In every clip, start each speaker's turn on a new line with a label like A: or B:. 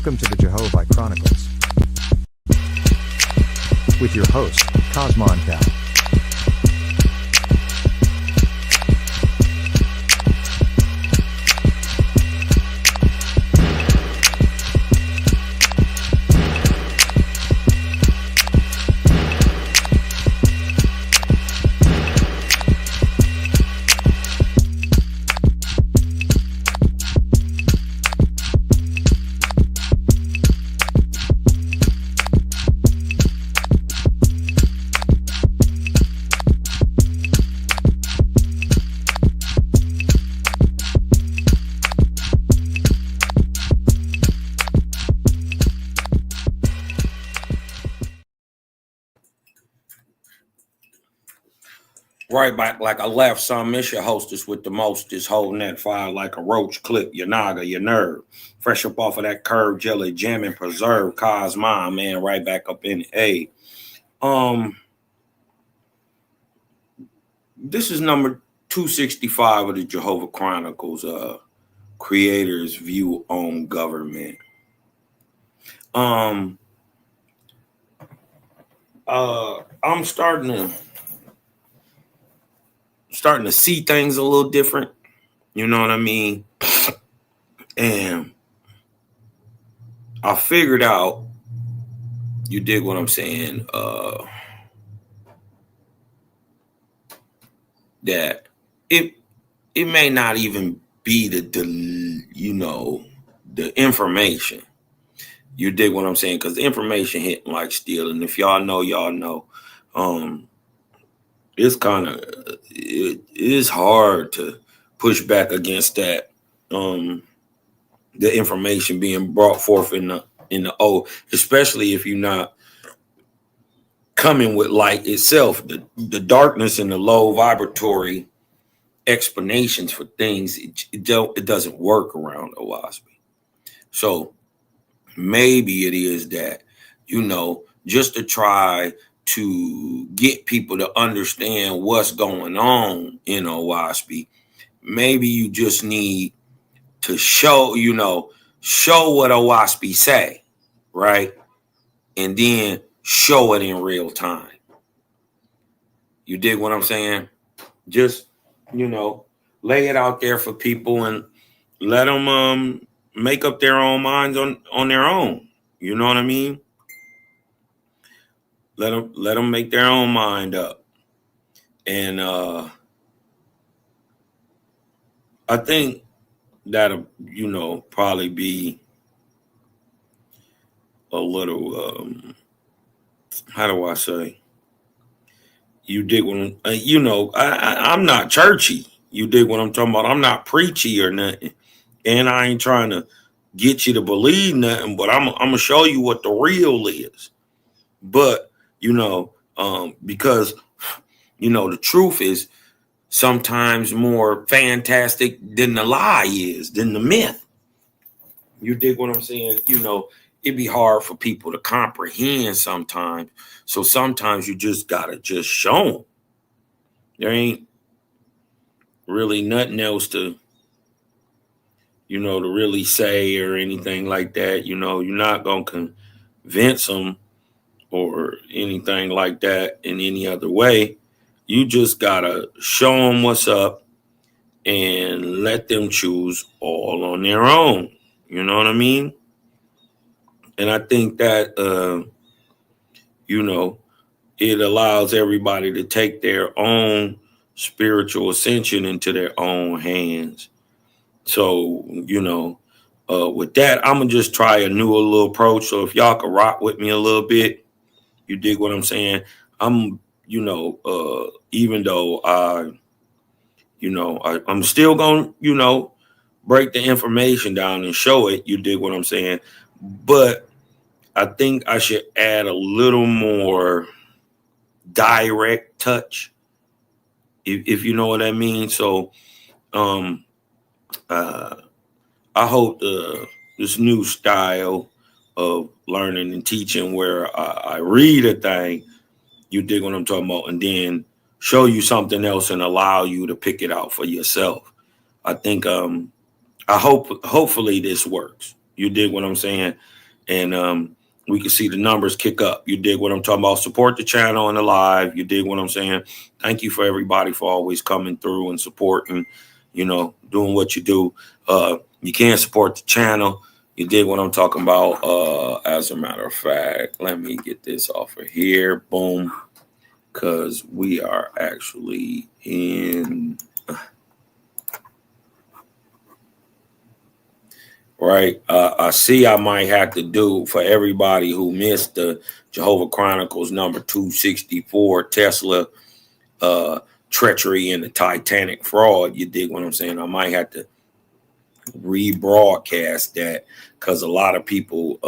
A: Welcome to the Jehovih Chronicles with your host, Cosmon Cal.
B: Right back like I left some. It's your hostess with the mostest, holding that fire like a roach clip, your naga, your nerve. Fresh up off of that curve, jelly, jam, and preserve. Cosmon, man, right back up in it. Hey, this is number 265 of the Jehovah Chronicles, Creator's View on Government. I'm starting to see things a little different. You know what I mean? And I figured out, you dig what I'm saying, that it may not even be the information. You dig what I'm saying? Because the information hitting like steel. And if y'all know, it's kind of, it is hard to push back against that. The information being brought forth in the O, especially if you're not coming with light itself. The darkness and the low vibratory explanations for things, it doesn't work around OWASP. So maybe it is that, just to try to get people to understand what's going on in OWASP, maybe you just need to show what OWASP say, right? And then show it in real time. You dig what I'm saying? Just, lay it out there for people and let them make up their own minds on their own. You know what I mean? Let them make their own mind up. And I think that'll, probably be a little, how do I say? You dig what I'm not churchy. You dig what I'm talking about? I'm not preachy or nothing. And I ain't trying to get you to believe nothing, but I'm going to show you what the real is. But, because, the truth is sometimes more fantastic than the lie is, than the myth. You dig what I'm saying? It'd be hard for people to comprehend sometimes. So sometimes you just got to just show them. There ain't really nothing else to, to really say or anything like that. You're not going to convince them or anything like that in any other way. You just got to show them what's up and let them choose all on their own. You know what I mean? And I think that, it allows everybody to take their own spiritual ascension into their own hands. So, with that, I'm going to just try a little approach. So if y'all could rock with me a little bit, you dig what I'm saying? I'm, even though I'm still going to, break the information down and show it. You dig what I'm saying? But I think I should add a little more direct touch, if you know what I mean. So I hope this new style of learning and teaching where I read a thing, you dig what I'm talking about, and then show you something else and allow you to pick it out for yourself. I think hopefully this works. You dig what I'm saying? And we can see the numbers kick up. You dig what I'm talking about? Support the channel and the live. You dig what I'm saying? Thank you for everybody for always coming through and supporting, doing what you do. You can support the channel. You dig what I'm talking about? As a matter of fact, let me get this off of here. Boom. Because we are actually in... Right. I see I might have to do for everybody who missed the Jehovah Chronicles number 264, Tesla, treachery and the Titanic fraud. You dig what I'm saying? I might have to rebroadcast that because a lot of people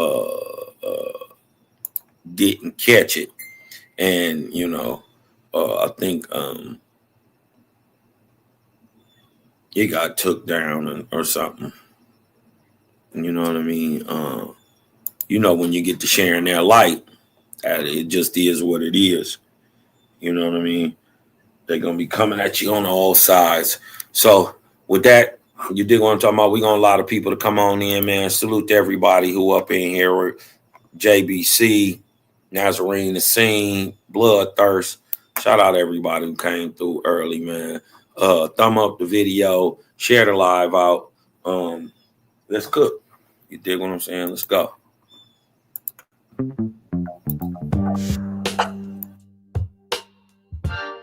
B: didn't catch it. And, I think it got took down or something. You know what I mean? When you get to sharing their light, it just is what it is. You know what I mean? They're going to be coming at you on all sides. So with that, you dig what I'm talking about? We're going to allow the people to come on in, man. Salute to everybody who up in here. JBC, Nazarene, the Scene, Bloodthirst. Shout out to everybody who came through early, man. Thumb up the video. Share the live out. Let's cook. You dig what I'm saying? Let's go.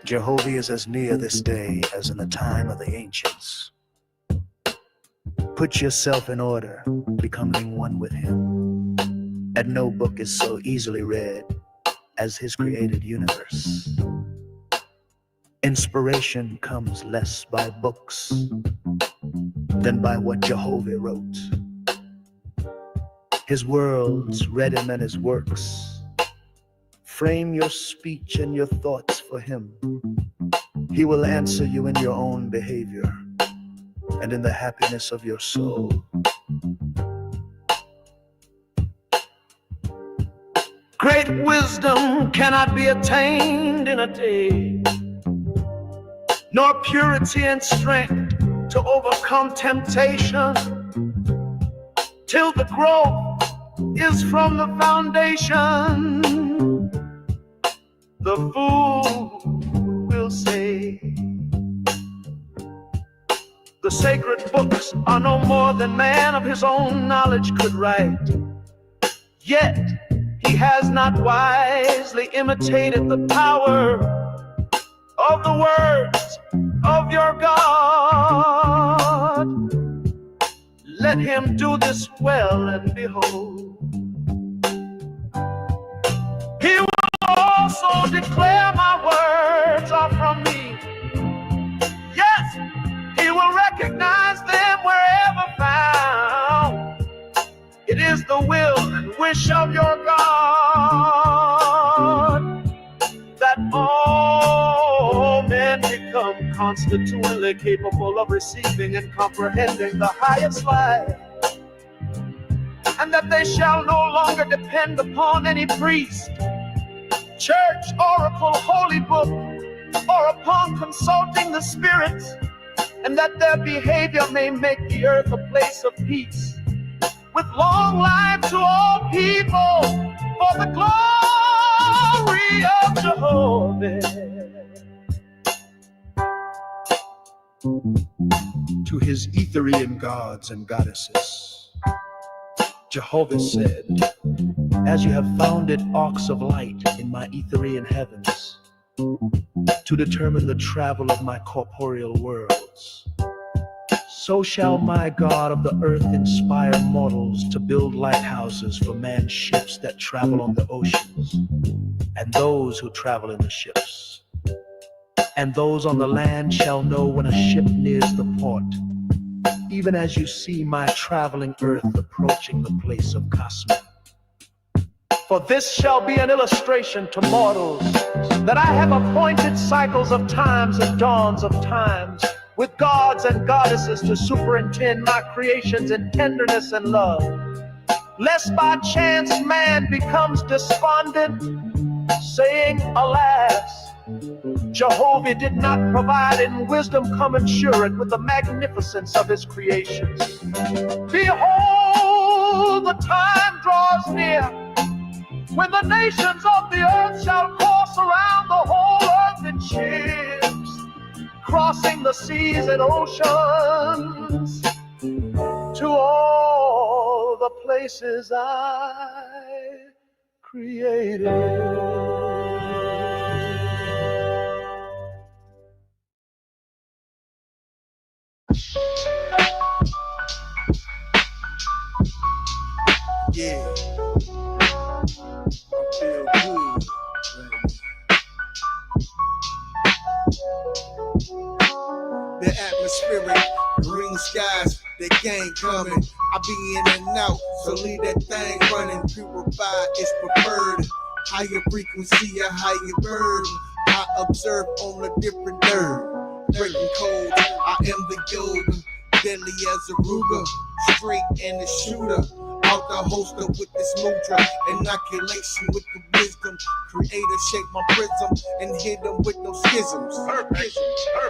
C: Jehovah is as near this day as in the time of the ancients. Put yourself in order, becoming one with him. And no book is so easily read as his created universe. Inspiration comes less by books than by what Jehovah wrote. His worlds read him and his works. Frame your speech and your thoughts for him. He will answer you in your own behavior and in the happiness of your soul. Great wisdom cannot be attained in a day, nor purity and strength to overcome temptation, till the growth is from the foundation. The fool will say, the sacred books are no more than man of his own knowledge could write. Yet he has not wisely imitated the power of the words of your God. Let him do this well, and behold, he will also declare my words are from me. Yes, he will recognize them wherever found. It is the will and wish of your God that all men become constitutionally capable of receiving and comprehending the highest life, and that they shall no longer depend upon any priest, church, oracle, holy book, or upon consulting the spirits, and that their behavior may make the earth a place of peace, with long life to all people, for the glory of Jehovah. To his Etherian gods and goddesses, Jehovah said, as you have founded arcs of light in my Etherian heavens, to determine the travel of my corporeal worlds, so shall my God of the earth inspire mortals to build lighthouses for man's ships that travel on the oceans, and those who travel in the ships. And those on the land shall know when a ship nears the port, even as you see my traveling earth approaching the place of Cosmo. For this shall be an illustration to mortals, that I have appointed cycles of times and dawns of times, with gods and goddesses to superintend my creations in tenderness and love, lest by chance man becomes despondent, saying, alas, Jehovah did not provide in wisdom commensurate with the magnificence of his creations. Behold, Behold, the time draws near when the nations of the earth shall course around the whole earth in ships, crossing the seas and oceans to all the places I created.
D: Yeah, I feel good right now. The atmospheric, green skies, the gang coming. I be in and out, so leave that thing running. Purified is preferred. Higher frequency, a higher bird. I observe on a different nerve. Breaking codes, I am the yoga. Deadly as a Ruger, straight and the shooter. Out the holster with this mudra, inoculation with the wisdom. Creator shape my prism and hit them with no schisms. Perfect.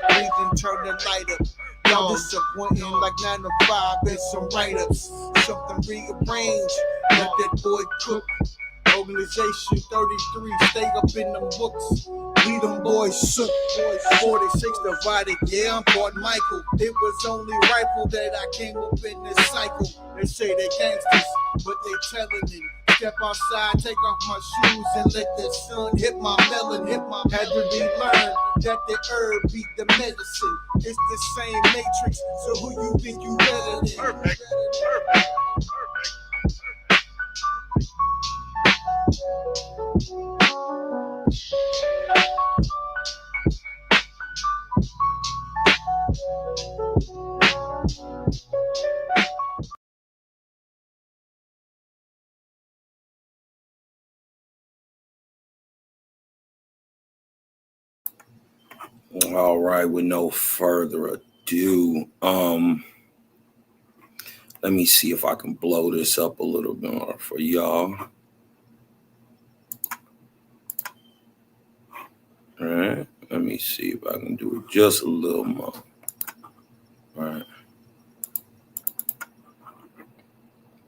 D: Breathing, turn the light up. Y'all disappointing like 9 to 5 and some write-ups. Something rearranged, let that boy cook. Organization 33, stay up in them books. We them boys shook. 46 divided, yeah, I'm Fort Michael. It was only rifle that I came up in this cycle. They say they gangsters, but they telling it. Step outside, take off my shoes and let the sun hit my melon. Had to be learned that the herb beat the medicine. It's the same matrix, so who you think you better than? Perfect.
B: All right, with no further ado, let me see if I can blow this up a little more for y'all. All right, let me see if I can do it just a little more. All right.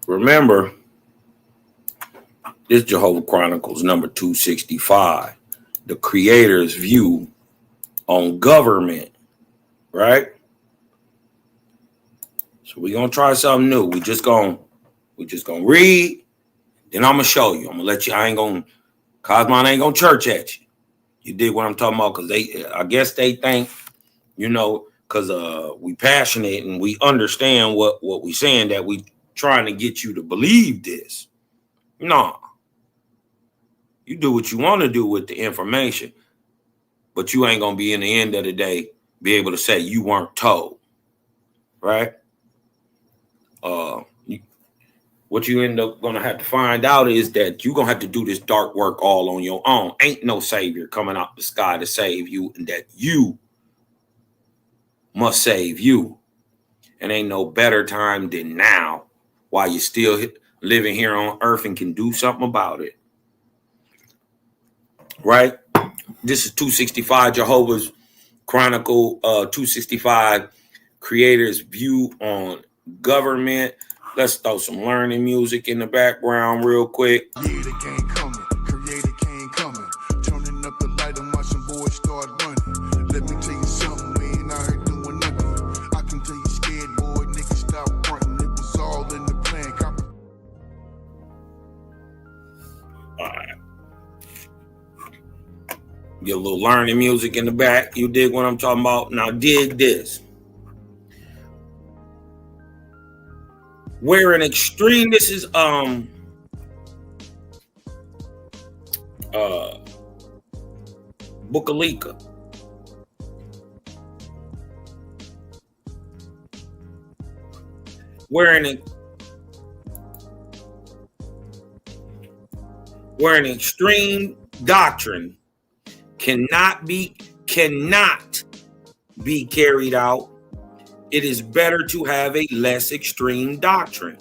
B: Remember, this Jehovah Chronicles number 265, the Creator's view on government, right? So we're gonna try something new. We just gonna read, then I'm gonna show you. I'm gonna let you. Cosmon ain't gonna church at you. You dig what I'm talking about? Because I guess they think, because we passionate and we understand what we saying, that we trying to get you to believe this. No, you do what you want to do with the information, but you ain't gonna be, in the end of the day, be able to say you weren't told, right? What you end up gonna have to find out is that you're gonna have to do this dark work all on your own. Ain't no savior coming out the sky to save you, and that you must save you. And ain't no better time than now, while you're still living here on earth and can do something about it, right? This is 265 Jehovah's Chronicle, 265 Creator's view on government. Let's throw some learning music in the background real quick.
D: Creator can't coming, creator can't coming. Turning up the light and watch some boys start running. Let me tell you something, we ain't out here doing nothing. I can tell you scared, boy, niggas stop fronting. It was all in the plan.
B: All right. Get a little learning music in the back. You dig what I'm talking about? Now dig this. Where an extreme, this is Bukalika. Where an extreme doctrine cannot be carried out, it is better to have a less extreme doctrine.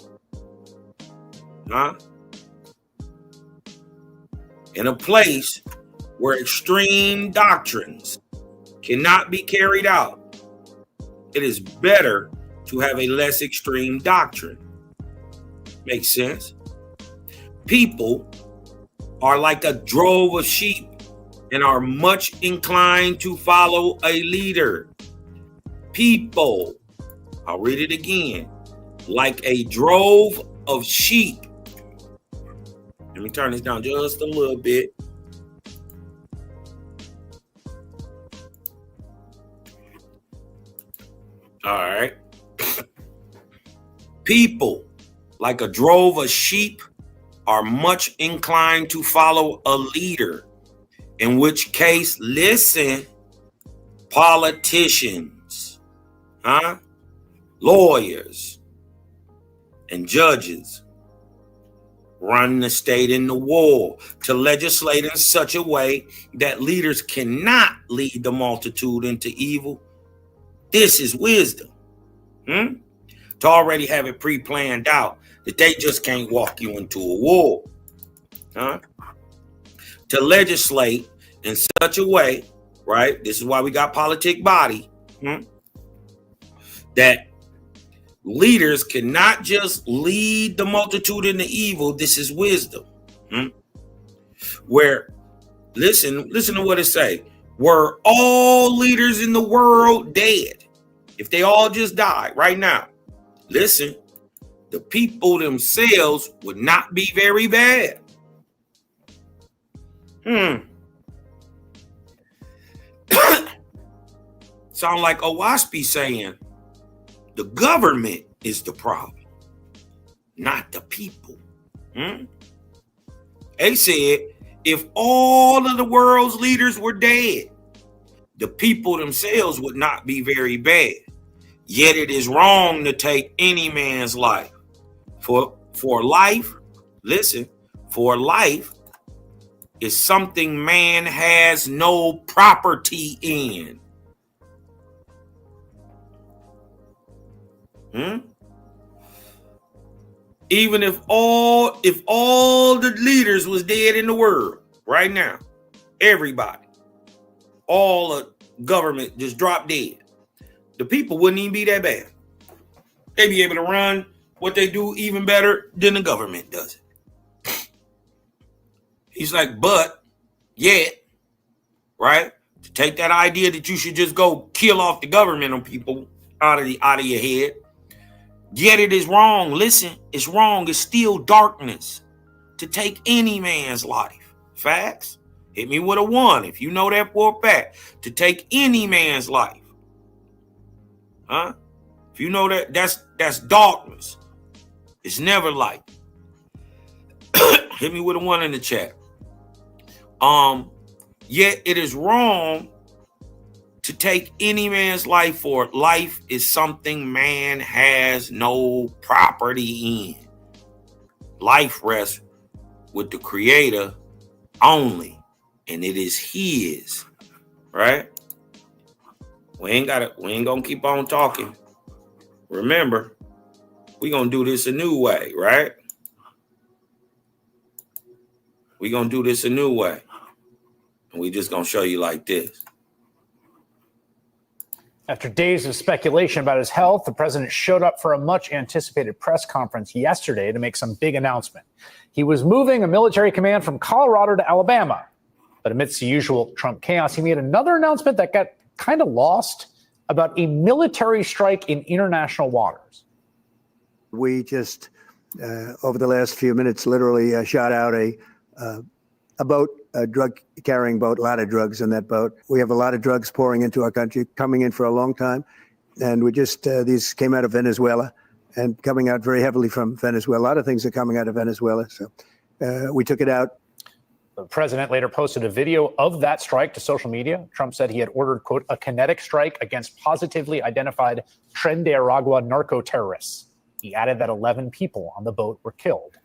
B: In a place where extreme doctrines cannot be carried out, it is better to have a less extreme doctrine. Makes sense. People are like a drove of sheep and are much inclined to follow a leader. People, I'll read it again, like a drove of sheep. Let me turn this down just a little bit. All right. People, like a drove of sheep, are much inclined to follow a leader. In which case, listen, politicians, lawyers, and judges run the state in the war to legislate in such a way that leaders cannot lead the multitude into evil. This is wisdom. To already have it pre-planned out that they just can't walk you into a war. To legislate in such a way, right? This is why we got politic body, that leaders cannot just lead the multitude into evil. This is wisdom. Where, listen to what it say. Were all leaders in the world dead, if they all just died right now, listen, the people themselves would not be very bad. Sound like Owaspy saying the government is the problem, not the people. They said if all of the world's leaders were dead, the people themselves would not be very bad. Yet it is wrong to take any man's life. For life, listen, for life is something man has no property in. Even if all the leaders was dead in the world right now, everybody, all the government just dropped dead, the people wouldn't even be that bad. They'd be able to run what they do even better than the government does it. He's like, but yet, right? To take that idea that you should just go kill off the government on people out of your head. Yet it is wrong. Listen, it's wrong. It's still darkness to take any man's life. Facts? Hit me with a 1 if you know that for a fact. To take any man's life. If you know that, that's darkness. It's never light. Hit me with a 1 in the chat. Yet it is wrong to take any man's life, for life is something man has no property in. Life rests with the Creator only, and it is his, right? We ain't gonna keep on talking. Remember, we gonna do this a new way, right? We gonna do this a new way. And we just gonna show you like this.
E: After days of speculation about his health, the president showed up for a much-anticipated press conference yesterday to make some big announcement. He was moving a military command from Colorado to Alabama. But amidst the usual Trump chaos, he made another announcement that got kind of lost about a military strike in international waters.
F: We just, over the last few minutes, literally shot out a boat, a drug-carrying boat, a lot of drugs in that boat. We have a lot of drugs pouring into our country, coming in for a long time. And we just, these came out of Venezuela and coming out very heavily from Venezuela. A lot of things are coming out of Venezuela. So we took it out.
E: The president later posted a video of that strike to social media. Trump said he had ordered, quote, a kinetic strike against positively identified Tren de Aragua narco-terrorists. He added that 11 people on the boat were killed.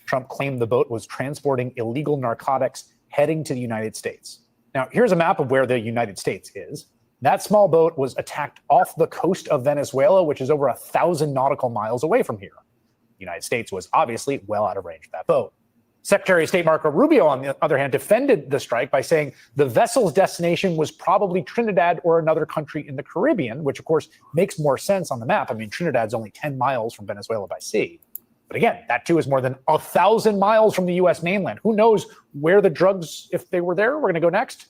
E: Trump claimed the boat was transporting illegal narcotics heading to the United States. Now, here's a map of where the United States is. That small boat was attacked off the coast of Venezuela, which is over 1,000 nautical miles away from here. The United States was obviously well out of range of that boat. Secretary of State Marco Rubio, on the other hand, defended the strike by saying the vessel's destination was probably Trinidad or another country in the Caribbean, which, of course, makes more sense on the map. I mean, Trinidad's only 10 miles from Venezuela by sea. But again, that too is more than 1,000 miles from the U.S. mainland. Who knows where the drugs, if they were there? We're going to go next.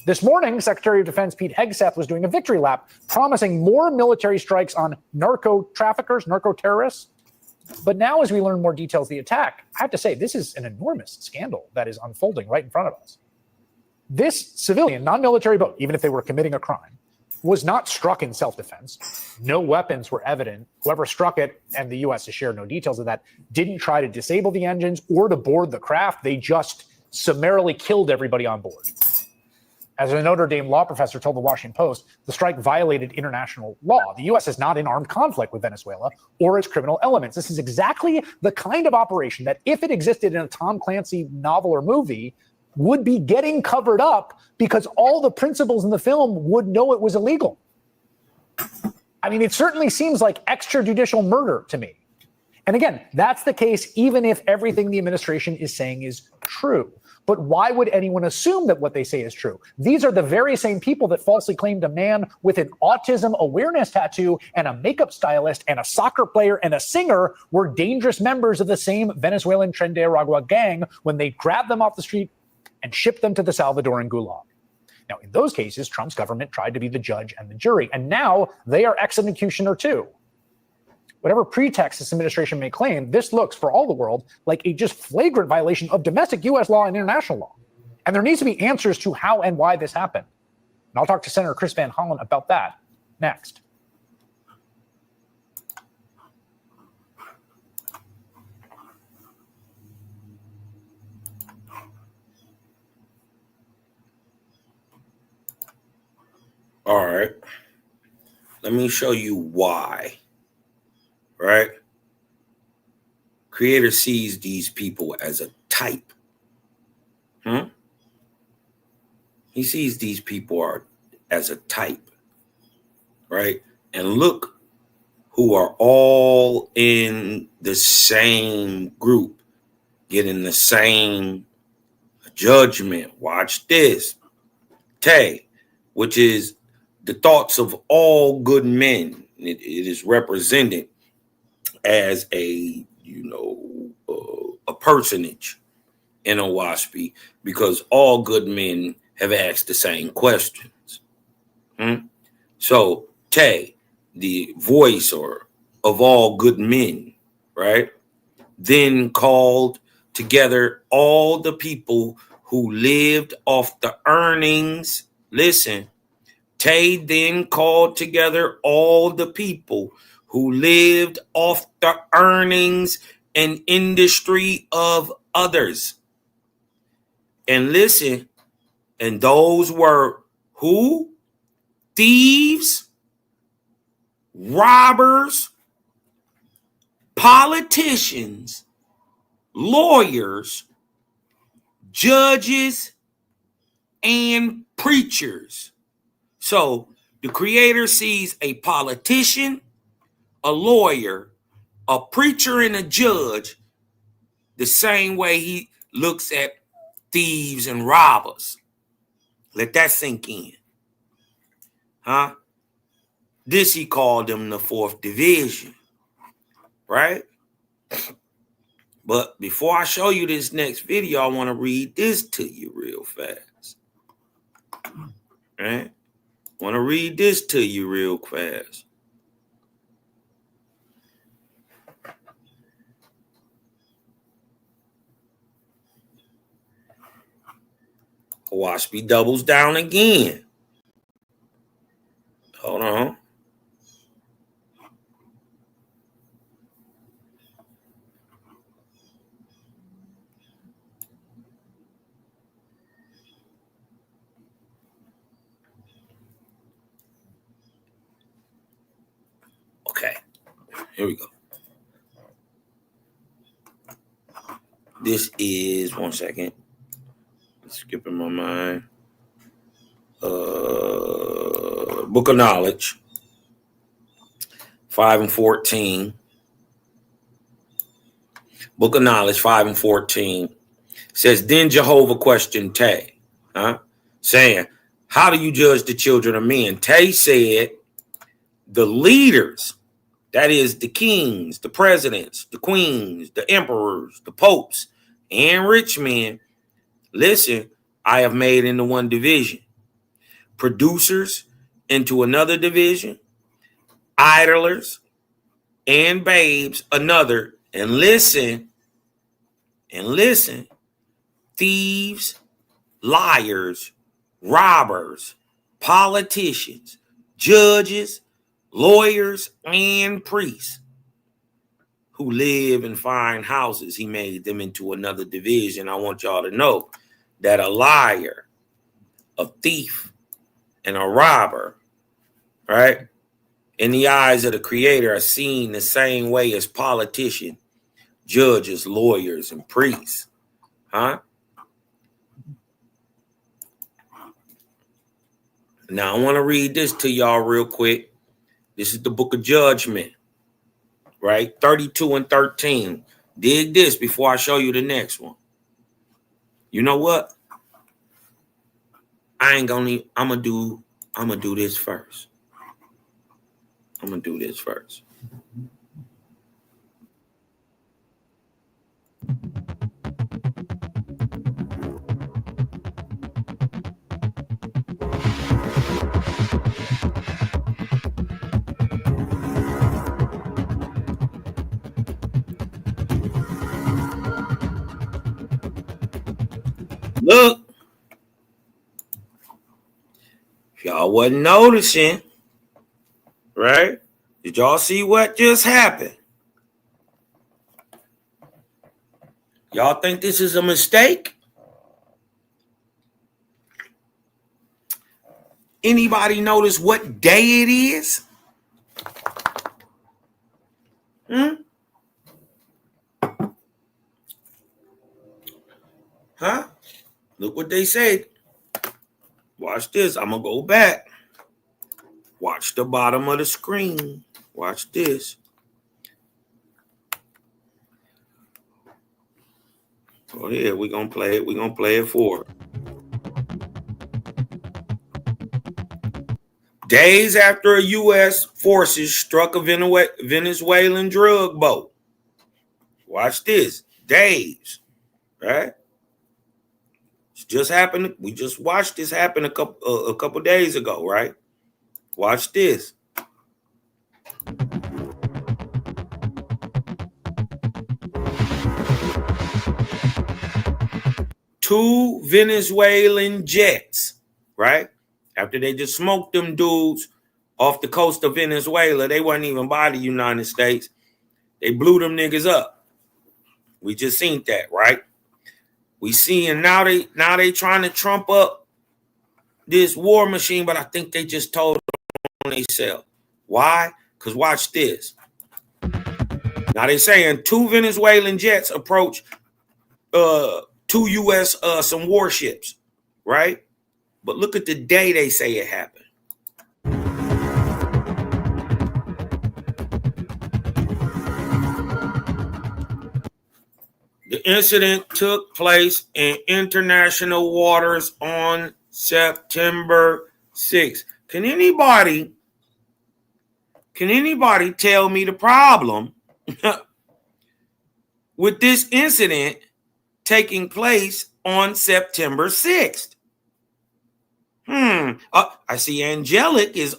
E: This morning, Secretary of Defense Pete Hegseth was doing a victory lap, promising more military strikes on narco traffickers, narco terrorists. But now, as we learn more details of the attack, I have to say, this is an enormous scandal that is unfolding right in front of us. This civilian, non-military boat, even if they were committing a crime, was not struck in self-defense. No weapons were evident. Whoever struck it, and the U.S. has shared no details of that, didn't try to disable the engines or to board the craft. They just summarily killed everybody on board. As a Notre Dame law professor told the Washington Post, the strike violated international law. The U.S. is not in armed conflict with Venezuela or its criminal elements. This is exactly the kind of operation that, if it existed in a Tom Clancy novel or movie, would be getting covered up because all the principals in the film would know it was illegal. I mean, it certainly seems like extrajudicial murder to me. And again, that's the case even if everything the administration is saying is true. But why would anyone assume that what they say is true? These are the very same people that falsely claimed a man with an autism awareness tattoo and a makeup stylist and a soccer player and a singer were dangerous members of the same Venezuelan Tren de Aragua gang when they grabbed them off the street and shipped them to the Salvadoran gulag. Now, in those cases, Trump's government tried to be the judge and the jury, and now they are executioner too. Whatever pretext this administration may claim, this looks, for all the world, like a just flagrant violation of domestic U.S. law and international law. And there needs to be answers to how and why this happened. And I'll talk to Senator Chris Van Hollen about that next.
B: All right. Let me show you why. Right? Creator sees these people as a type. He sees these people as a type. Right? And look who are all in the same group, getting the same judgment. Watch this. Tay, which is the thoughts of all good men. It is represented as a personage in Owaspy because all good men have asked the same questions. So Tay, the voice of all good men, right, then called together all the people who lived off the earnings. Listen, Tay then called together all the people who lived off the earnings and industry of others. And listen, and those were who? Thieves, robbers, politicians, lawyers, judges, and preachers. So the Creator sees a politician, a lawyer, a preacher, and a judge the same way he looks at thieves and robbers. Let that sink in. This he called them the fourth division. Right? But before I show you this next video, I want to read this to you real fast. Right? I want to read this to you real fast. Owaspy doubles down again. Hold on. Okay, here we go. This is, one second. Skipping my mind. Book of Knowledge, 5:14. Book of Knowledge, 5:14 says, then Jehovah questioned Tay, saying, how do you judge the children of men? Tay said, the leaders That is the kings, the presidents, the queens, the emperors, the popes, and rich men. Listen, I have made into one division. Producers into another division. Idlers and babes another. And listen, thieves, liars, robbers, politicians, judges, lawyers, and priests who live in fine houses. He made them into another division. I want y'all to know that a liar, a thief, and a robber, right, in the eyes of the Creator are seen the same way as politicians, judges, lawyers, and priests. Huh? Now, I want to read this to y'all real quick. This is the book of Judgment, right? 32 and 13. Dig this before I show you the next one. You know what? I'm gonna do this first. I'm gonna do this first. Look, if y'all wasn't noticing, right? Did y'all see what just happened? Y'all think this is a mistake? Anybody notice what day it is? Huh? Look what they said. Watch this. I'm going to go back. Watch the bottom of the screen. Watch this. Oh, yeah, we're going to play it. We're going to play it for her. Days after a U.S. forces struck a Venezuelan drug boat. Watch this. Days. Right? It's just happened. We just watched this happen a couple days ago, right? Watch this. Two Venezuelan jets, right? After they just smoked them dudes off the coast of Venezuela, they wasn't even by the United States. They blew them niggas up. We just seen that, right? We seeing now they trying to trump up this war machine, but I think they just told on themselves. Why? Because watch this. Now they saying two Venezuelan jets approach two U.S. Some warships, right? But look at the day they say it happened. The incident took place in international waters on September 6th. Can anybody tell me the problem with this incident taking place on September 6th? I see Angelic is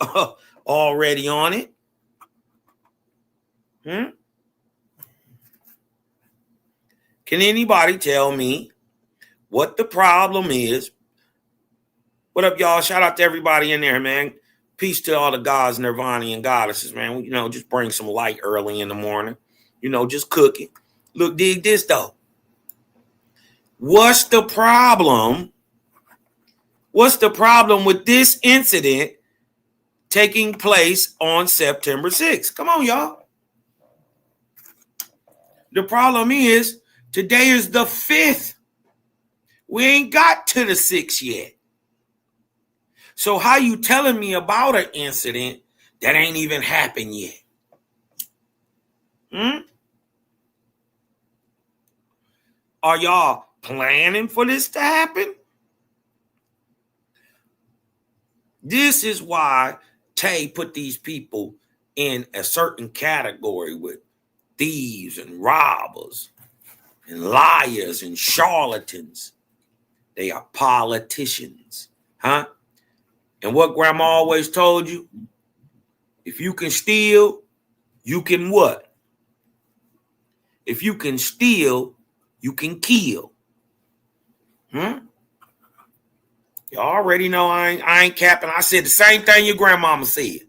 B: already on it. Can anybody tell me what the problem is? What up, y'all? Shout out to everybody in there, man. Peace to all the gods, Nirvana, goddesses, man. You know, just bring some light early in the morning. You know, just cook it. Look, dig this, though. What's the problem? What's the problem with this incident taking place on September 6th? Come on, y'all. The problem is today is the 5th. We ain't got to the 6th yet. So how you telling me about an incident that ain't even happened yet? Are y'all planning for this to happen? This is why Tay put these people in a certain category with thieves and robbers and liars and charlatans. They are politicians, huh? And what grandma always told you, if you can steal, you can what? If you can steal, you can kill. You already know I ain't capping. I said the same thing your grandmama said.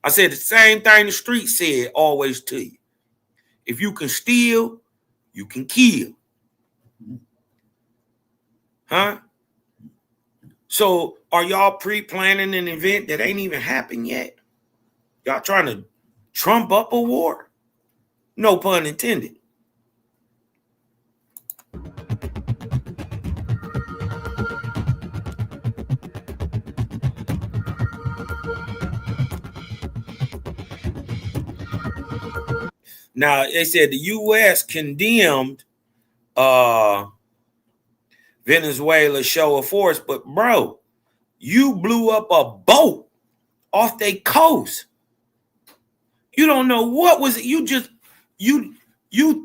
B: I said the same thing the street said always to you. If you can steal, you can kill. Huh? So are y'all pre-planning an event that ain't even happened yet? Y'all trying to trump up a war? No pun intended. Now, they said the U.S. condemned Venezuela's show of force, but bro, you blew up a boat off their coast. You don't know what was it. You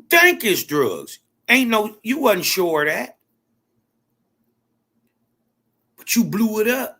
B: think it's drugs. You wasn't sure of that. But you blew it up.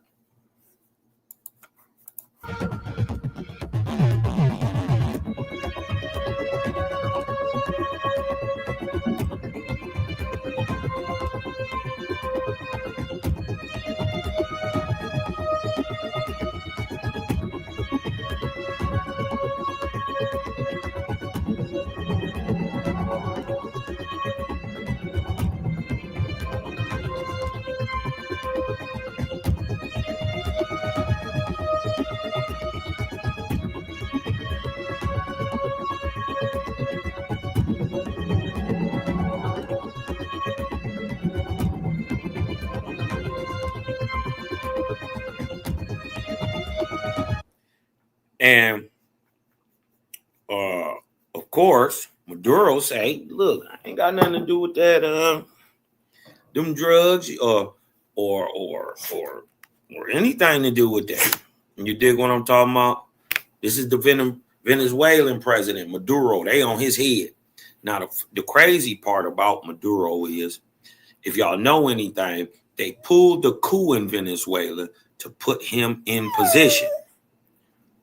B: And of course, Maduro say, "Look, I ain't got nothing to do with that. Them drugs, or anything to do with that." And you dig what I'm talking about? This is the Venezuelan president Maduro. They on his head. Now, the crazy part about Maduro is, if y'all know anything, they pulled the coup in Venezuela to put him in position.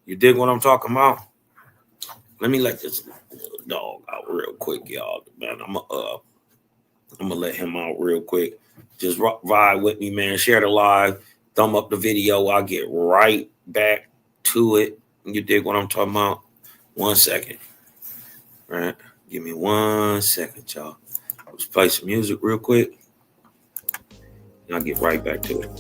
B: You dig what I'm talking about? Let me let this dog out real quick, y'all. Man, I'm gonna let him out real quick. Just vibe with me, man. Share the live, thumb up the video. I'll get right back to it. You dig what I'm talking about? 1 second. All right. Give me 1 second, y'all. Let's play some music real quick. And I'll get right back to it.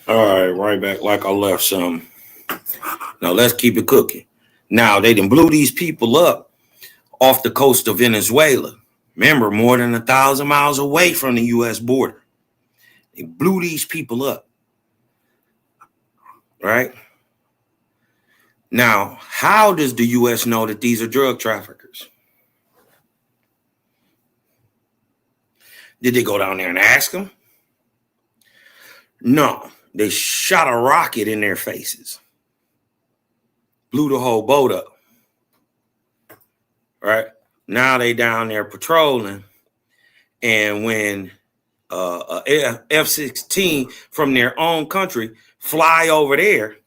B: All right, right back like I left some. Now let's keep it cooking. Now they done blew these people up off the coast of Venezuela. Remember, more than 1,000 miles away from the U.S. border. They blew these people up. Right? Now, how does the U.S. know that these are drug traffickers? Did they go down there and ask them? No, they shot a rocket in their faces. Blew the whole boat up. Right? Now they down there patrolling. And when a F-16 from their own country fly over there,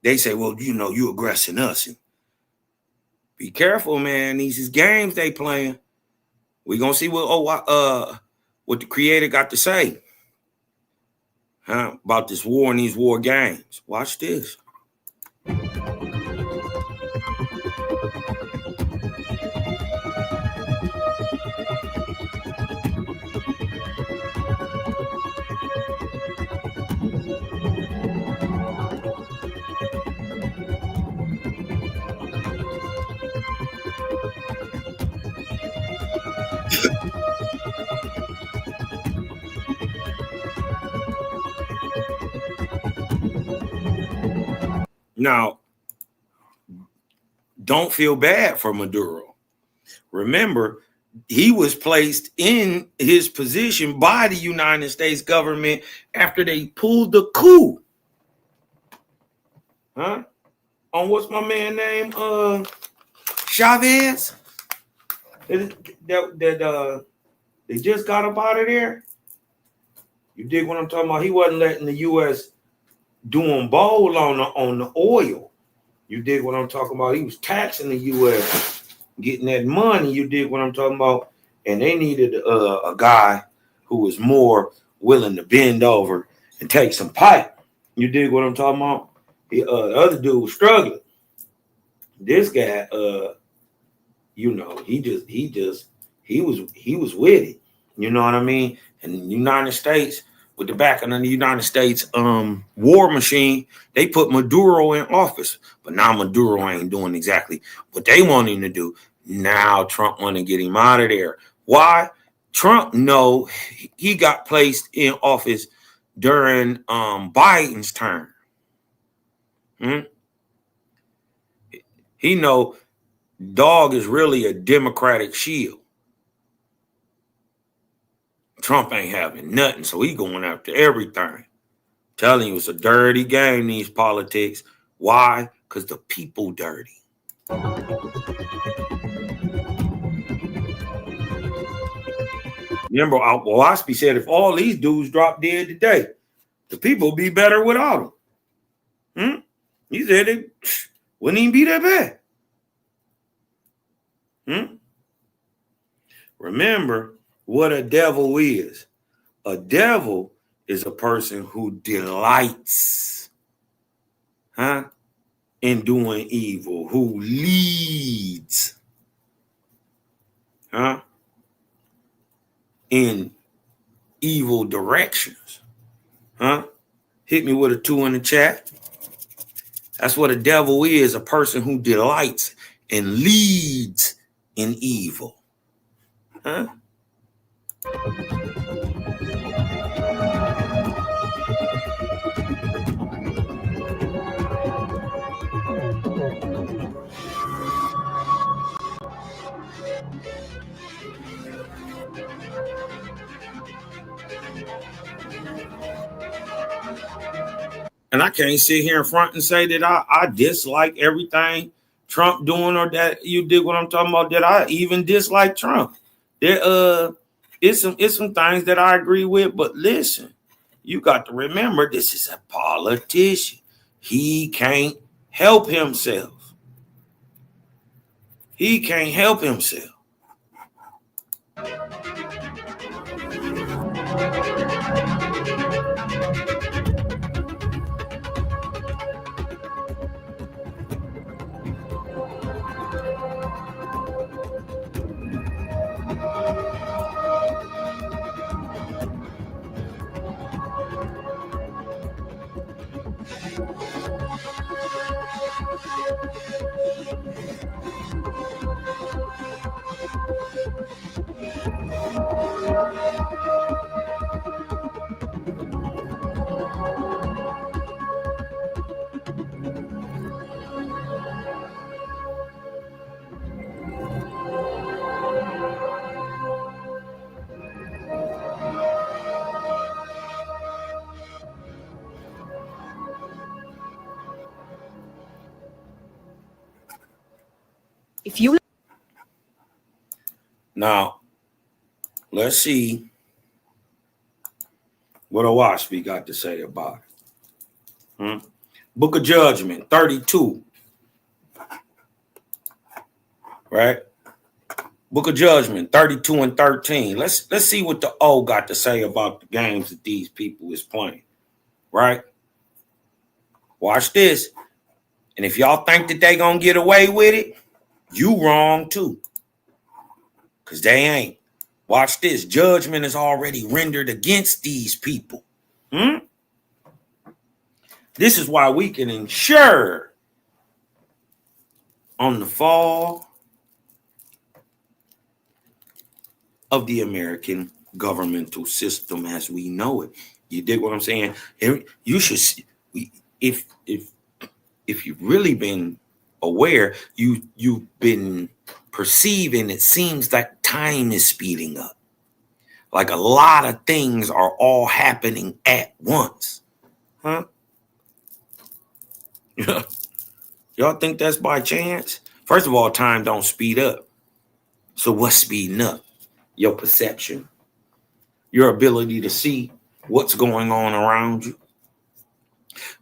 B: they say, well, you know, you aggressing us. And be careful, man. These is games they playing. We gonna see what the creator got to say about this war and these war games. Watch this. Now, don't feel bad for Maduro. Remember, he was placed in his position by the United States government after they pulled the coup. On what's my man name? Chavez? That they just got up out of there. You dig what I'm talking about? He wasn't letting the U.S. doing bowl on the oil. You dig what I'm talking about? He was taxing the U.S. getting that money. You dig what I'm talking about? And they needed a guy who was more willing to bend over and take some pipe. You dig what I'm talking about? The other dude was struggling. This guy, you know, he was with it. You know what I mean? And the United States, with the backing of the United States war machine, they put Maduro in office. But now Maduro ain't doing exactly what they want him to do. Now Trump want to get him out of there. Why? Trump know he got placed in office during Biden's term. He know dog is really a Democratic shield. Trump ain't having nothing, so he going after everything. Telling you it's a dirty game, these politics. Why? Because the people dirty. Remember, Waspi said if all these dudes drop dead today, the people be better without them. He said they wouldn't even be that bad. Remember what a devil is. A devil is a person who delights in doing evil, who leads in evil directions. Hit me with a 2 in the chat. That's what a devil is, a person who delights and leads in evil. And I can't sit here in front and say that I dislike everything Trump doing, or that you dig what I'm talking about, that I even dislike Trump. There it's some things that I agree with, but listen, you got to remember this is a politician. He can't help himself. He can't help himself.
G: If you
B: Now, let's see what Owaspi got to say about it. Book of Judgment, 32. Right? Book of Judgment, 32 and 13. Let's see what the O got to say about the games that these people is playing. Right? Watch this. And if y'all think that they gonna get away with it, you wrong too. Because they ain't. Watch this. Judgment is already rendered against these people. This is why we can ensure on the fall of the American governmental system as we know it. You dig what I'm saying? You should see, if you've really been aware, you've been perceiving, it seems like time is speeding up. Like a lot of things are all happening at once. Huh? Y'all think that's by chance? First of all, time don't speed up. So what's speeding up? Your perception, your ability to see what's going on around you.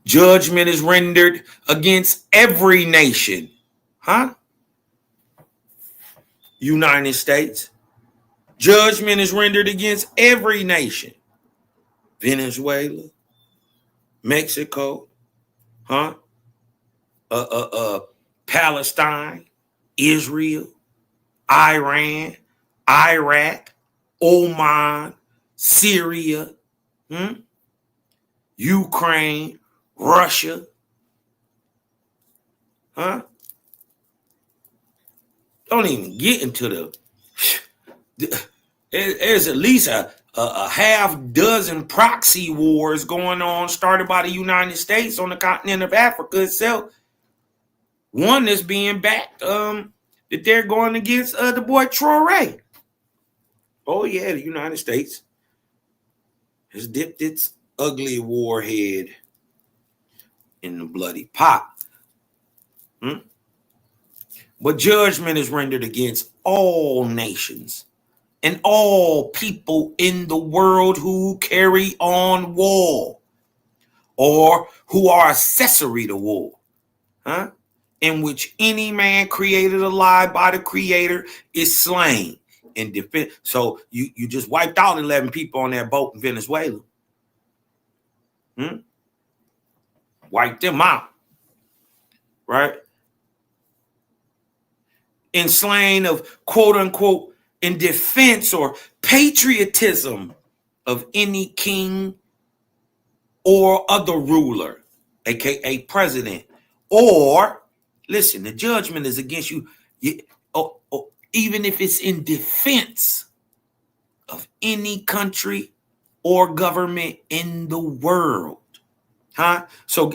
B: Judgment is rendered against every nation. Huh? United States. Judgment is rendered against every nation. Venezuela, Mexico, huh? Palestine, Israel, Iran, Iraq, Oman, Syria, Ukraine, Russia, huh? Don't even get into there's at least a half dozen proxy wars going on started by the United States on the continent of Africa itself. One that's being backed, that they're going against the boy Troy. Oh yeah, the United States has dipped its ugly warhead in the bloody pot. But judgment is rendered against all nations and all people in the world who carry on war or who are accessory to war, in which any man created alive by the Creator is slain in defense. So you just wiped out 11 people on that boat in Venezuela. Wiped them out, right? And slain of quote unquote in defense or patriotism of any king or other ruler, aka president. Or listen, the judgment is against you, even if it's in defense of any country or government in the world. So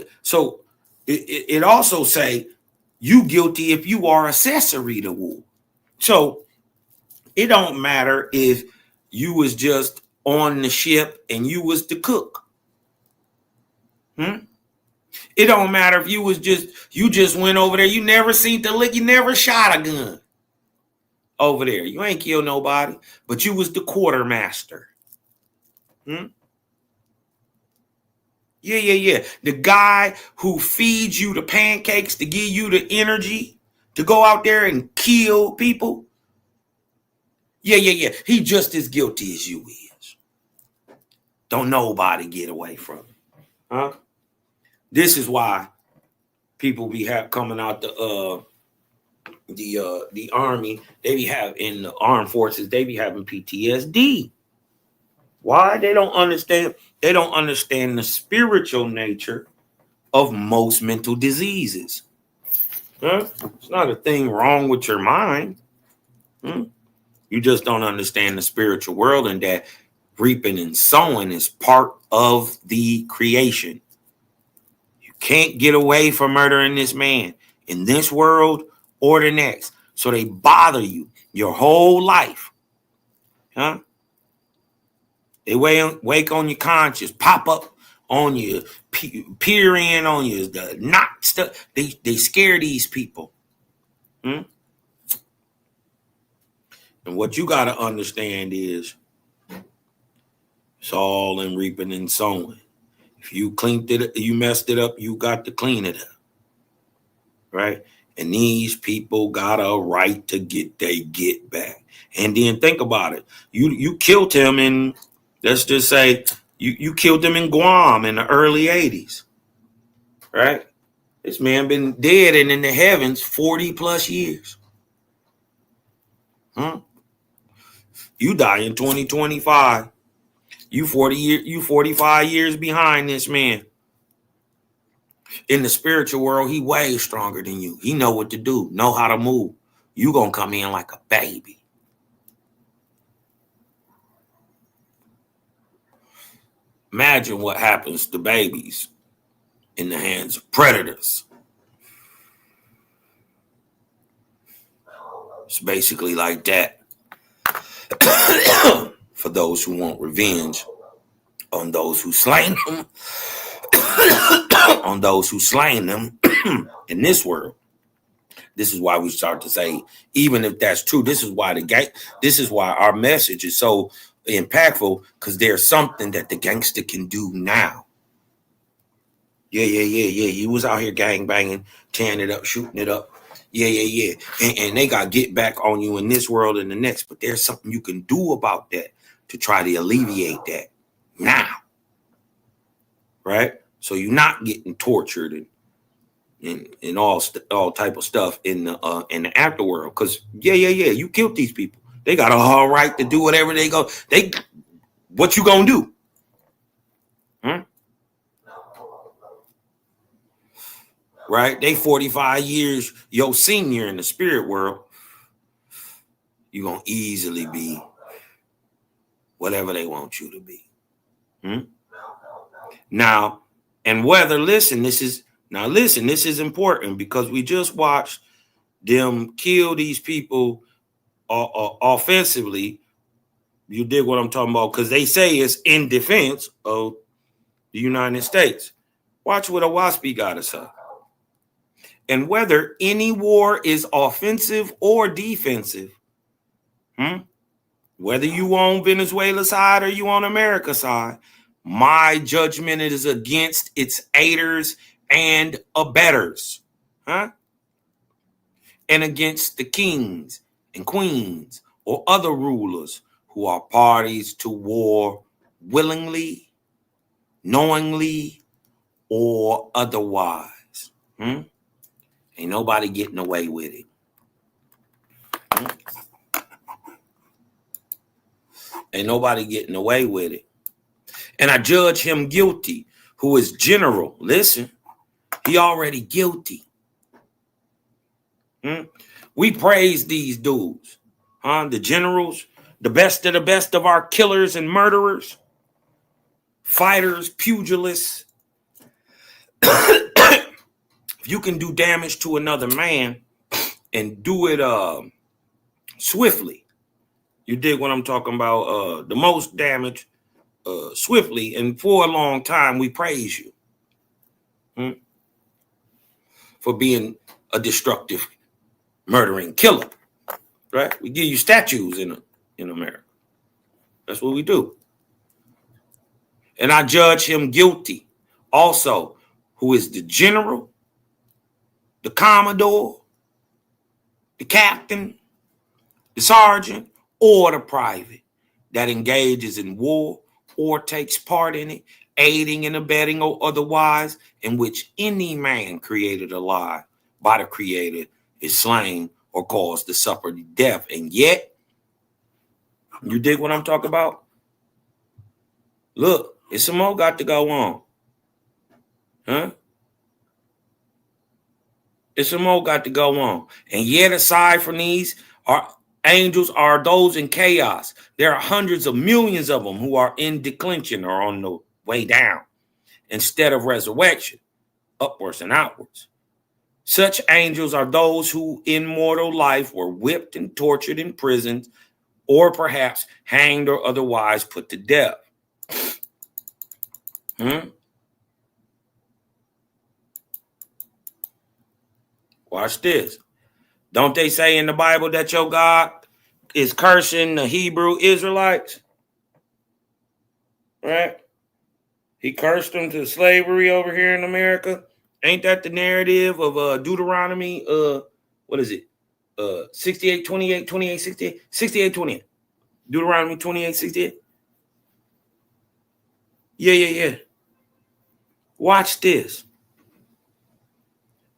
B: it also say you guilty if you are accessory to war. So it don't matter if you was just on the ship and you was the cook. It don't matter if you just went over there. You never seen the lick. You never shot a gun over there. You ain't killed nobody, but you was the quartermaster. Yeah. The guy who feeds you the pancakes to give you the energy to go out there and kill people. Yeah. He just as guilty as you is. Don't nobody get away from it. This is why people be coming out the army. They be in the armed forces. They be having PTSD. Why? They don't understand. They don't understand the spiritual nature of most mental diseases. It's not a thing wrong with your mind. You just don't understand the spiritual world, and that reaping and sowing is part of the creation. You can't get away from murdering this man in this world or the next. So they bother you your whole life. Huh? They wake on your conscience, pop up on you, peer in on you, the knock stuff. They scare these people. Hmm? And what you got to understand is it's all in reaping and sowing. If you you messed it up, you got to clean it up. Right? And these people got a right to get back. And then think about it. You killed him in, let's just say, you killed him in Guam in the early 80s. Right? This man been dead and in the heavens 40 plus years. You die in 2025. You 45 years behind this man. In the spiritual world, he way stronger than you. He know what to do, know how to move. You gonna come in like a baby. Imagine what happens to babies in the hands of predators. It's basically like that. For those who want revenge on those who slain them, on those who slain them in this world. This is why we start to say, even if that's true, this is why our message is so impactful, because there's something that the gangster can do now. Yeah. He was out here gang banging, tearing it up, shooting it up. Yeah. And they got to get back on you in this world and the next. But there's something you can do about that to try to alleviate that now. Right? So you're not getting tortured and all type of stuff in the afterworld. Because you killed these people. They got a whole right to do whatever they go. What you gonna do? Right? They 45 years your senior in the spirit world. You're gonna easily be whatever they want you to be. Now, and whether this is important, because we just watched them kill these people offensively. You dig what I'm talking about? Because they say it's in defense of the United States. Watch what Owaspi got to say. And whether any war is offensive or defensive, whether you on Venezuela's side or you on America's side, my judgment is against its aiders and abettors, and against the kings and queens or other rulers who are parties to war willingly, knowingly, or otherwise. Ain't nobody getting away with it. Ain't nobody getting away with it. And I judge him guilty, who is general. Listen, he already guilty. We praise these dudes, the generals, the best of our killers and murderers, fighters, pugilists. If you can do damage to another man and do it swiftly, you dig what I'm talking about? The most damage swiftly and for a long time, we praise you for being a destructive, murdering killer. Right? We give you statues in America. That's what we do. And I judge him guilty also, who is the general, the commodore, the captain, the sergeant, or the private that engages in war or takes part in it, aiding and abetting or otherwise, in which any man created alive by the Creator is slain or caused to suffer death. And yet, you dig what I'm talking about? Look, it's some more got to go on. It's some more got to go on. And yet, aside from these, Angels are those in chaos. There are hundreds of millions of them who are in declension or on the way down instead of resurrection, upwards and outwards. Such angels are those who in mortal life were whipped and tortured in prisons, or perhaps hanged or otherwise put to death. Watch this. Don't they say in the Bible that your God is cursing the Hebrew Israelites? Right? He cursed them to slavery over here in America. Ain't that the narrative of Deuteronomy? What is it? 68, 28, 28, 68, 68, 28. Deuteronomy 28, 68. Yeah. Watch this.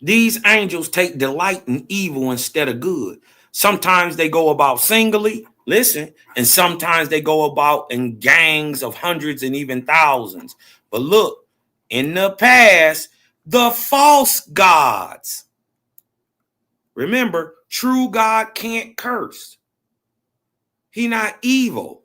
B: These angels take delight in evil instead of good. Sometimes they go about singly, listen, and sometimes they go about in gangs of hundreds and even thousands. But look, in the past, the false gods. Remember, true God can't curse. He not evil.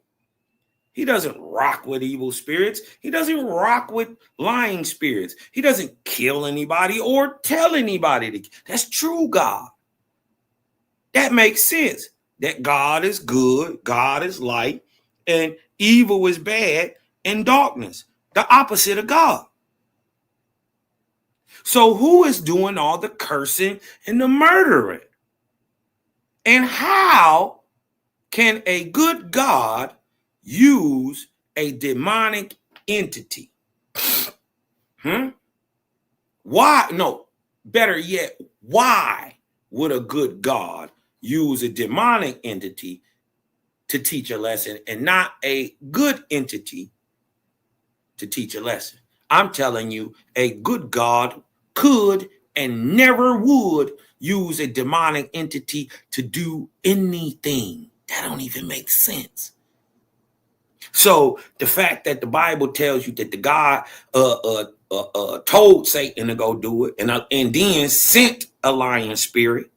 B: He doesn't rock with evil spirits. He doesn't rock with lying spirits. He doesn't kill anybody or tell anybody. That's true God. That makes sense. That God is good, God is light, and evil is bad, and darkness, the opposite of God. So who is doing all the cursing and the murdering? And how can a good God use a demonic entity? Why? No, better yet, why would a good God use a demonic entity to teach a lesson and not a good entity to teach a lesson? I'm telling you, a good God could and never would use a demonic entity to do anything. That don't even make sense. So the fact that the Bible tells you that the God told Satan to go do it and then sent a lion spirit,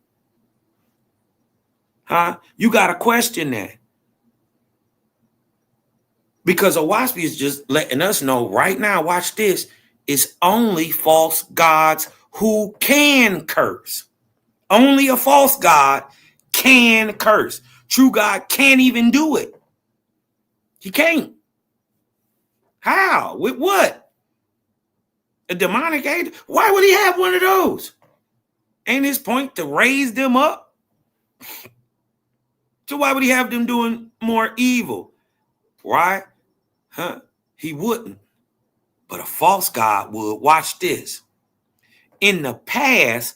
B: you got to question that. Because Owaspy is just letting us know right now, watch this, it's only false gods who can curse. Only a false God can curse. True God can't even do it. He can't. How? With what? A demonic angel? Why would he have one of those? Ain't his point to raise them up? So why would he have them doing more evil? Right? He wouldn't. But a false God would. Watch this. In the past,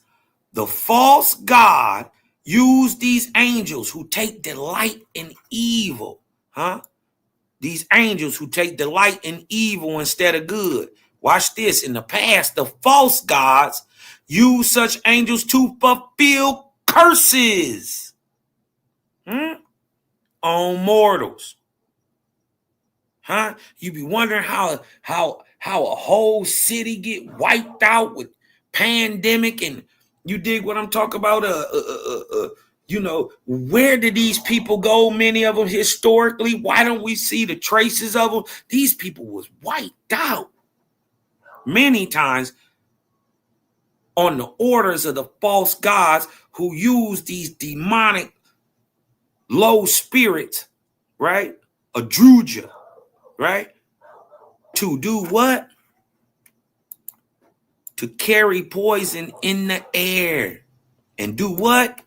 B: the false God used these angels who take delight in evil. These angels who take delight in evil instead of good. Watch this. In the past, the false gods used such angels to fulfill curses on mortals. You be wondering how a whole city get wiped out with pandemic, and you dig what I'm talking about? Where did these people go? Many of them historically. Why don't we see the traces of them? These people was wiped out many times on the orders of the false gods who use these demonic low spirits, right? A druja, right? To do what? To carry poison in the air. And do what?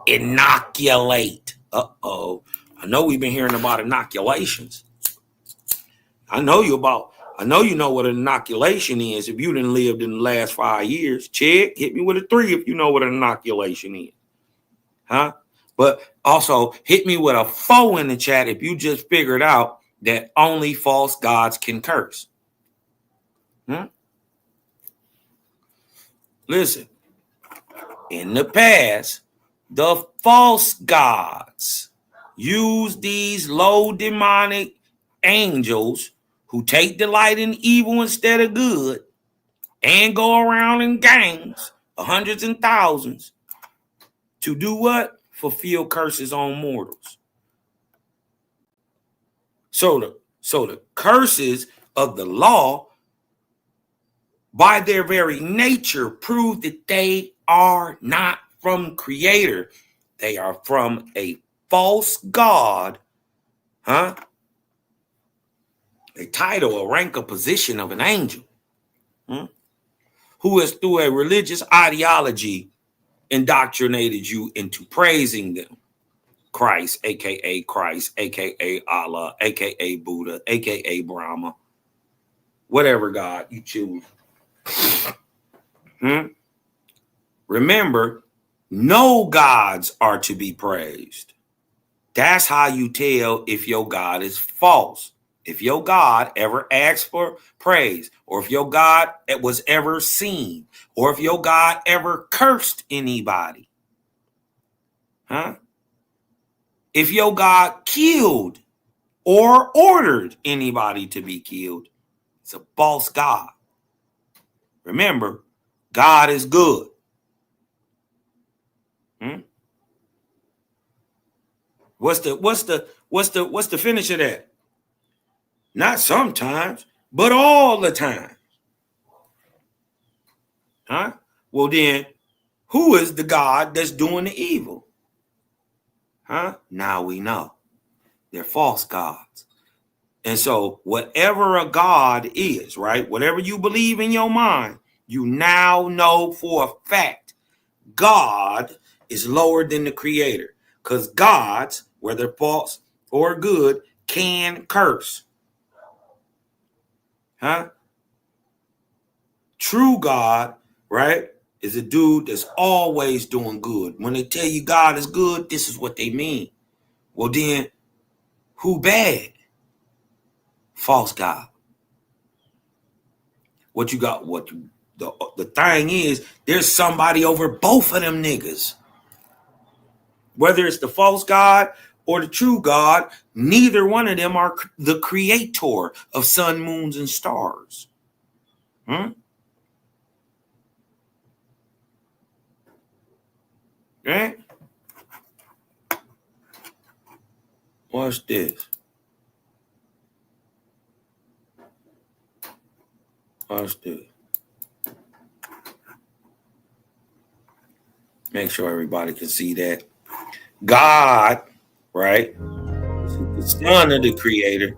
B: Inoculate. I know we've been hearing about inoculations. I know you know what an inoculation is. If you didn't live in the last 5 years, check, hit me with a 3 if you know what an inoculation is. But also hit me with a 4 in the chat if you just figured out that only false gods can curse. Listen, in the past, the false gods use these low demonic angels who take delight in evil instead of good and go around in gangs of hundreds and thousands to do what? fulfill curses on mortals. So the curses of the law, by their very nature, prove that they are not from Creator. They are from a false god, a title, a rank, a position of an angel, who has through a religious ideology indoctrinated you into praising them. Christ, aka Allah, aka Buddha, aka Brahma, whatever God you choose. Remember, no gods are to be praised. That's how you tell if your God is false. If your God ever asked for praise, or if your God was ever seen, or if your God ever cursed anybody, if your God killed or ordered anybody to be killed, it's a false God. Remember, God is good. What's the finish of that? Not sometimes, but all the time. Well then, who is the God that's doing the evil? Now we know. They're false gods. And so whatever a God is, right? Whatever you believe in your mind, you now know for a fact God is lower than the Creator. Because gods, whether false or good, can curse. True God, right, is a dude that's always doing good. When they tell you God is good, this is what they mean. Well then, who bad? False God. What you got? The thing is, there's somebody over both of them niggas. Whether it's the false God or the true God, neither one of them are the creator of sun, moons, and stars. Right? Watch this. Watch this. Make sure everybody can see that. God, right, is the son of the Creator,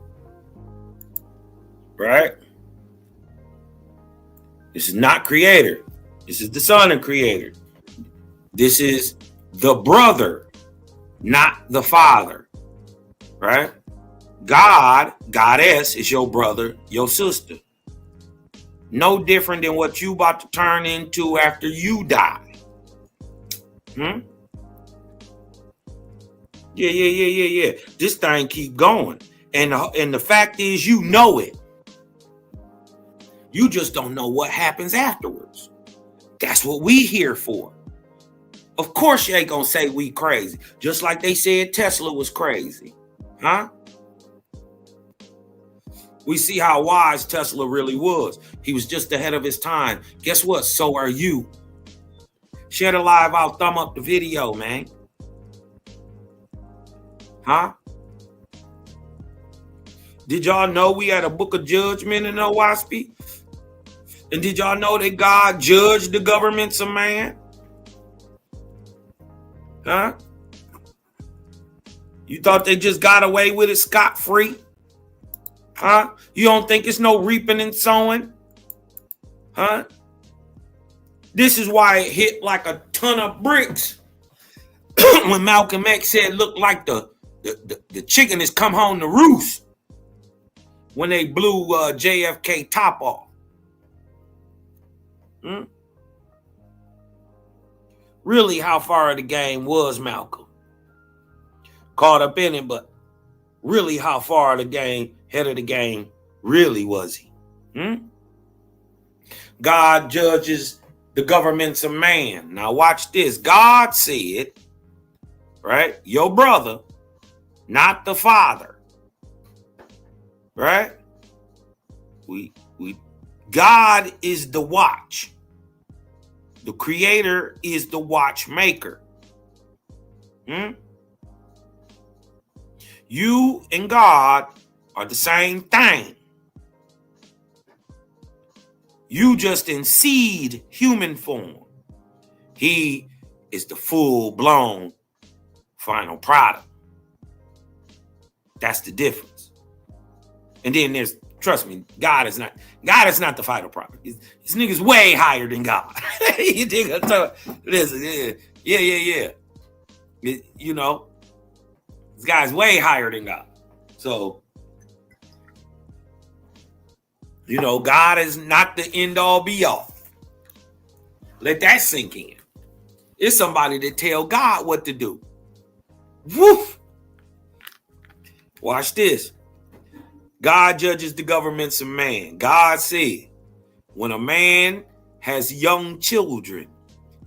B: right? This is not Creator. This is the son of Creator. This is the brother, not the father, right? God, goddess, is your brother, your sister. No different than what you about to turn into after you die. Yeah. This thing keep going. And the fact is, you know it. You just don't know what happens afterwards. That's what we here for. Of course you ain't gonna say we crazy. Just like they said Tesla was crazy. We see how wise Tesla really was. He was just ahead of his time. Guess what? So are you. Share the live out, thumb up the video, man. Did y'all know we had a book of judgment in OWASP? And did y'all know that God judged the governments of man? You thought they just got away with it scot-free? You don't think it's no reaping and sowing? This is why it hit like a ton of bricks when Malcolm X said, look like the chicken has come home to roost when they blew JFK top off. Really, how far of the game was Malcolm? Caught up in it, but really, how far of the game, head of the game, really was he? God judges the governments of man. Now watch this. God said, right, your brother, not the father, right? God is the watch. The Creator is the watchmaker. Hmm? You and God are the same thing. You just in seed human form. He is the full-blown final product. That's the difference. And then there's, trust me, God is not the final product. This nigga's way higher than God. You dig? Listen, yeah. You know, this guy's way higher than God. So, you know, God is not the end all be all. Let that sink in. It's somebody that tell God what to do. Woof. Watch this. God judges the governments of man. God said, when a man has young children,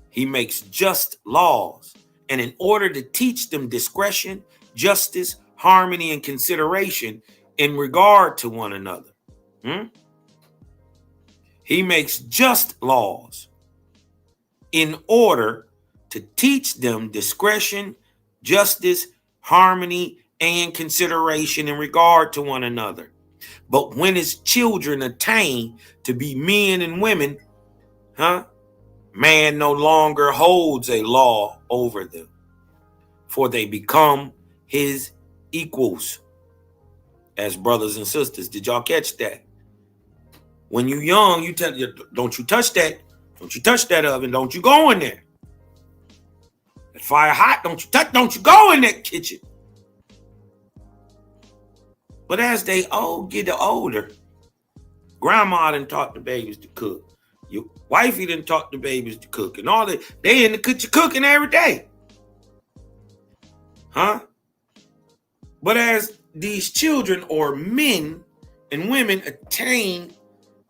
B: he makes just laws. And in order to teach them discretion, justice, harmony, and consideration in regard to one another, he makes just laws in order to teach them discretion, justice, harmony, and consideration in regard to one another. But when his children attain to be men and women, man no longer holds a law over them, for they become his equals as brothers and sisters. Did y'all catch that? When you young, you tell you, don't you touch that. Don't you touch that oven. Don't you go in there. That fire hot. Don't you go in that kitchen. But as they get older, grandma done taught the babies to cook. Your wifey done taught the babies to cook. And all that. They in the kitchen cooking every day. But as these children or men and women attain,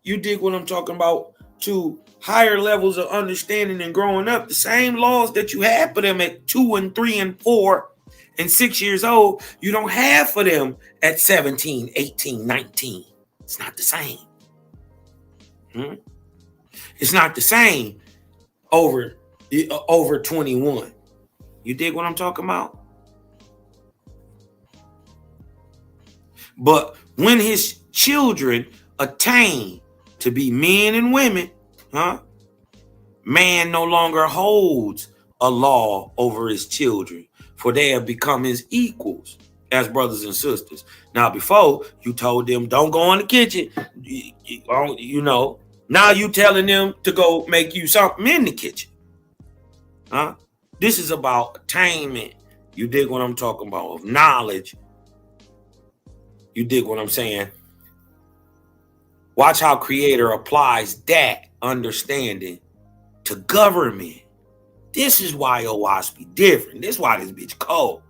B: you dig what I'm talking about, to higher levels of understanding and growing up, the same laws that you had for them at 2 and 3 and 4 and 6 years old, you don't have for them at 17, 18, 19. It's not the same. It's not the same over 21. You dig what I'm talking about? But when his children attain to be men and women, man no longer holds a law over his children, for they have become his equals as brothers and sisters. Now, before you told them, don't go in the kitchen, you know, now you telling them to go make you something in the kitchen. This is about attainment. You dig what I'm talking about? Of knowledge. You dig what I'm saying? Watch how Creator applies that understanding to government. This is why OWASP be different. This is why this bitch cold.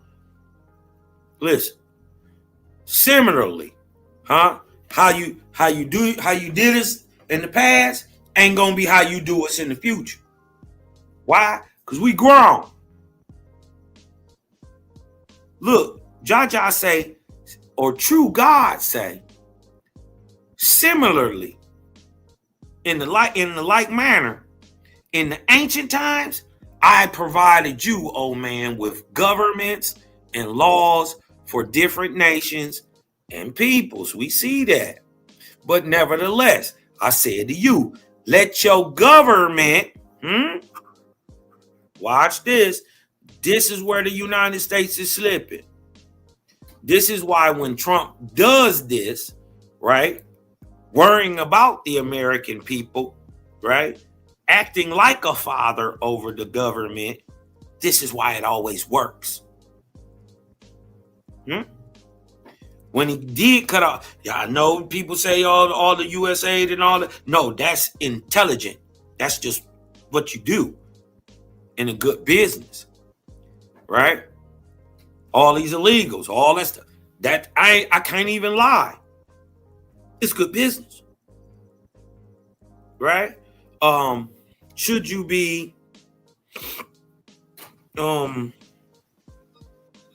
B: Listen. Similarly, how you did us in the past ain't gonna be how you do us in the future. Why? Because we grown. Look, Jaja say, or true God say, similarly, in the like manner, in the ancient times, I provided you, O man, with governments and laws for different nations and peoples. We see that. But nevertheless, I said to you, let your government, watch this. This is where the United States is slipping. This is why when Trump does this, right, worrying about the American people, right, acting like a father over the government, this is why it always works. When he did cut off, I know people say all the US aid and all that. No, that's intelligent. That's just what you do in a good business, right? All these illegals, all that stuff. That I can't even lie. It's good business, right? Should you be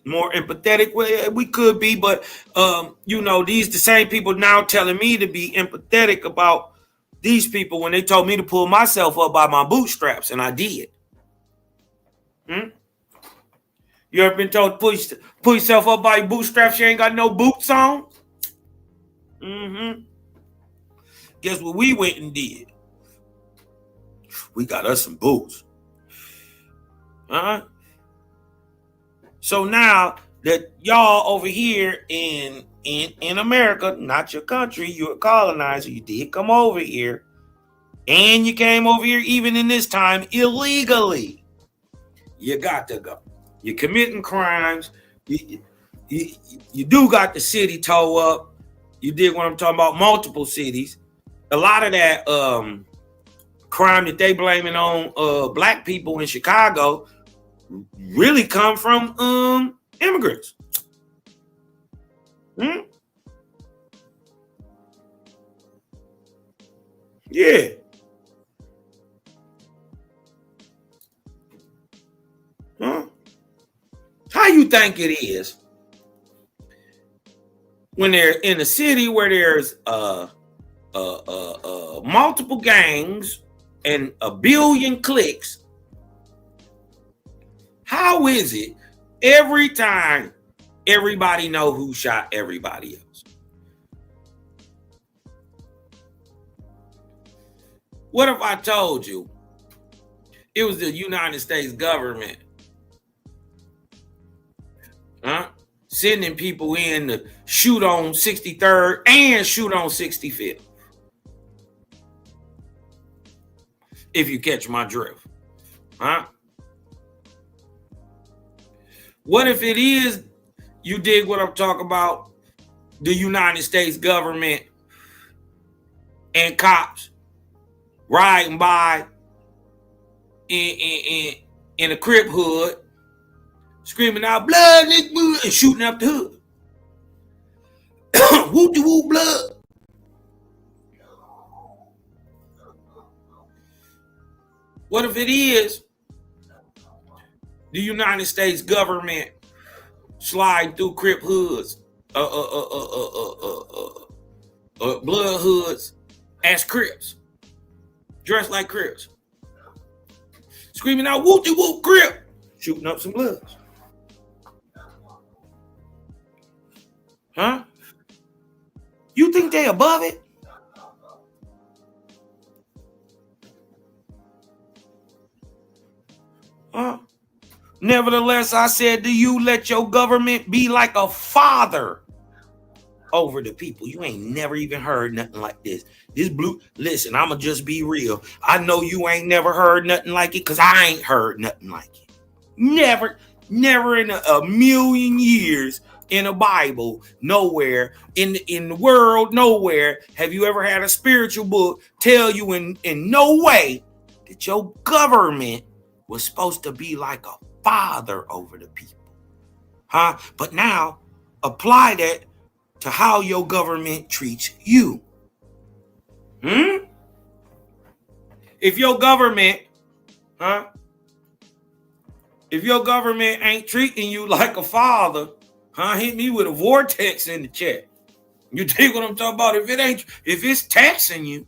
B: more empathetic? Well, we could be, but these the same people now telling me to be empathetic about these people when they told me to pull myself up by my bootstraps, and I did. You ever been told to pull yourself up by your bootstraps? You ain't got no boots on? Mm-hmm. Guess what we went and did? We got us some boots. So now that y'all over here in America, not your country, you're a colonizer, you did come over here, and you came over here even in this time illegally. You got to go. You're committing crimes. You do got the city toe up. You did what I'm talking about, multiple cities. A lot of that crime that they blaming on black people in Chicago really come from immigrants. Yeah. How you think it is when they're in a city where there's multiple gangs and a billion cliques? How is it every time everybody know who shot everybody else? What if I told you it was the United States government sending people in to shoot on 63rd and shoot on 65th? If you catch my drift. What if it is, you dig what I'm talking about, the United States government and cops riding by in a Crip hood, screaming out blood and shooting up the hood. Whoop-de-whoop blood. What if it is the United States government sliding through Crip hoods, blood hoods as Crips, dressed like Crips, screaming out whoop-de-whoop Crip, shooting up some bloods? You think they above it? Nevertheless, I said to you, let your government be like a father over the people. You ain't never even heard nothing like this. Listen, I'ma just be real. I know you ain't never heard nothing like it because I ain't heard nothing like it. Never in a million years in a Bible, nowhere, in the world, nowhere, have you ever had a spiritual book tell you in no way that your government was supposed to be like a father over the people. But now apply that to how your government treats you. If your government ain't treating you like a father, hit me with a vortex in the chat. You take what I'm talking about? If it's taxing you,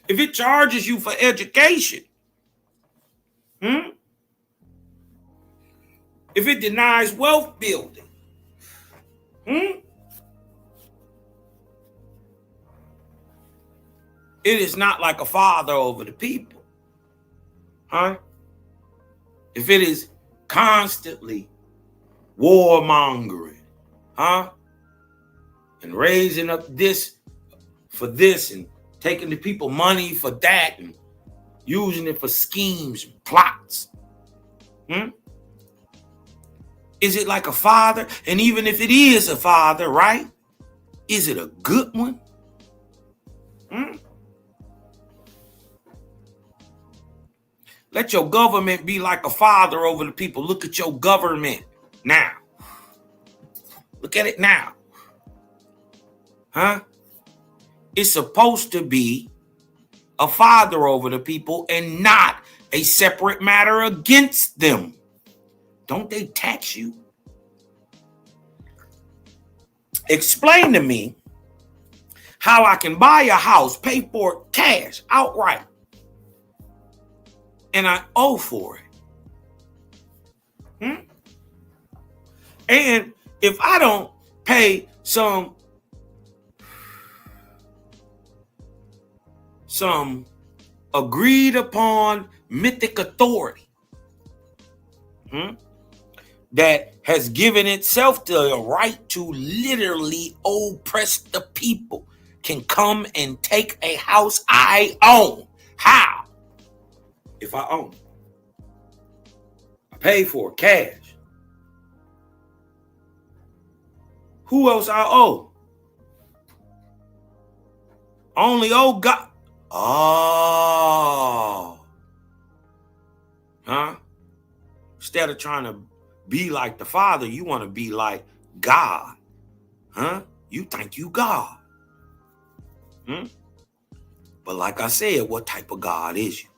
B: if it charges you for education, if it denies wealth building, it is not like a father over the people. If it is constantly warmongering, and raising up this for this and taking the people money for that and using it for schemes and plots. Is it like a father? And even if it is a father, right? Is it a good one? Let your government be like a father over the people. Look at your government now. Look at it now. It's supposed to be a father over the people and not a separate matter against them. Don't they tax you? Explain to me how I can buy a house, pay for it cash, outright, and I owe for it. And if I don't pay some agreed upon mythic authority that has given itself the right to literally oppress the people, can come and take a house I own. How? If I own it. I pay for it, cash. Who else I owe? I only owe God. Oh. Huh? Instead of trying to be like the Father, you want to be like God. Huh? You think you God. But like I said, what type of God is you?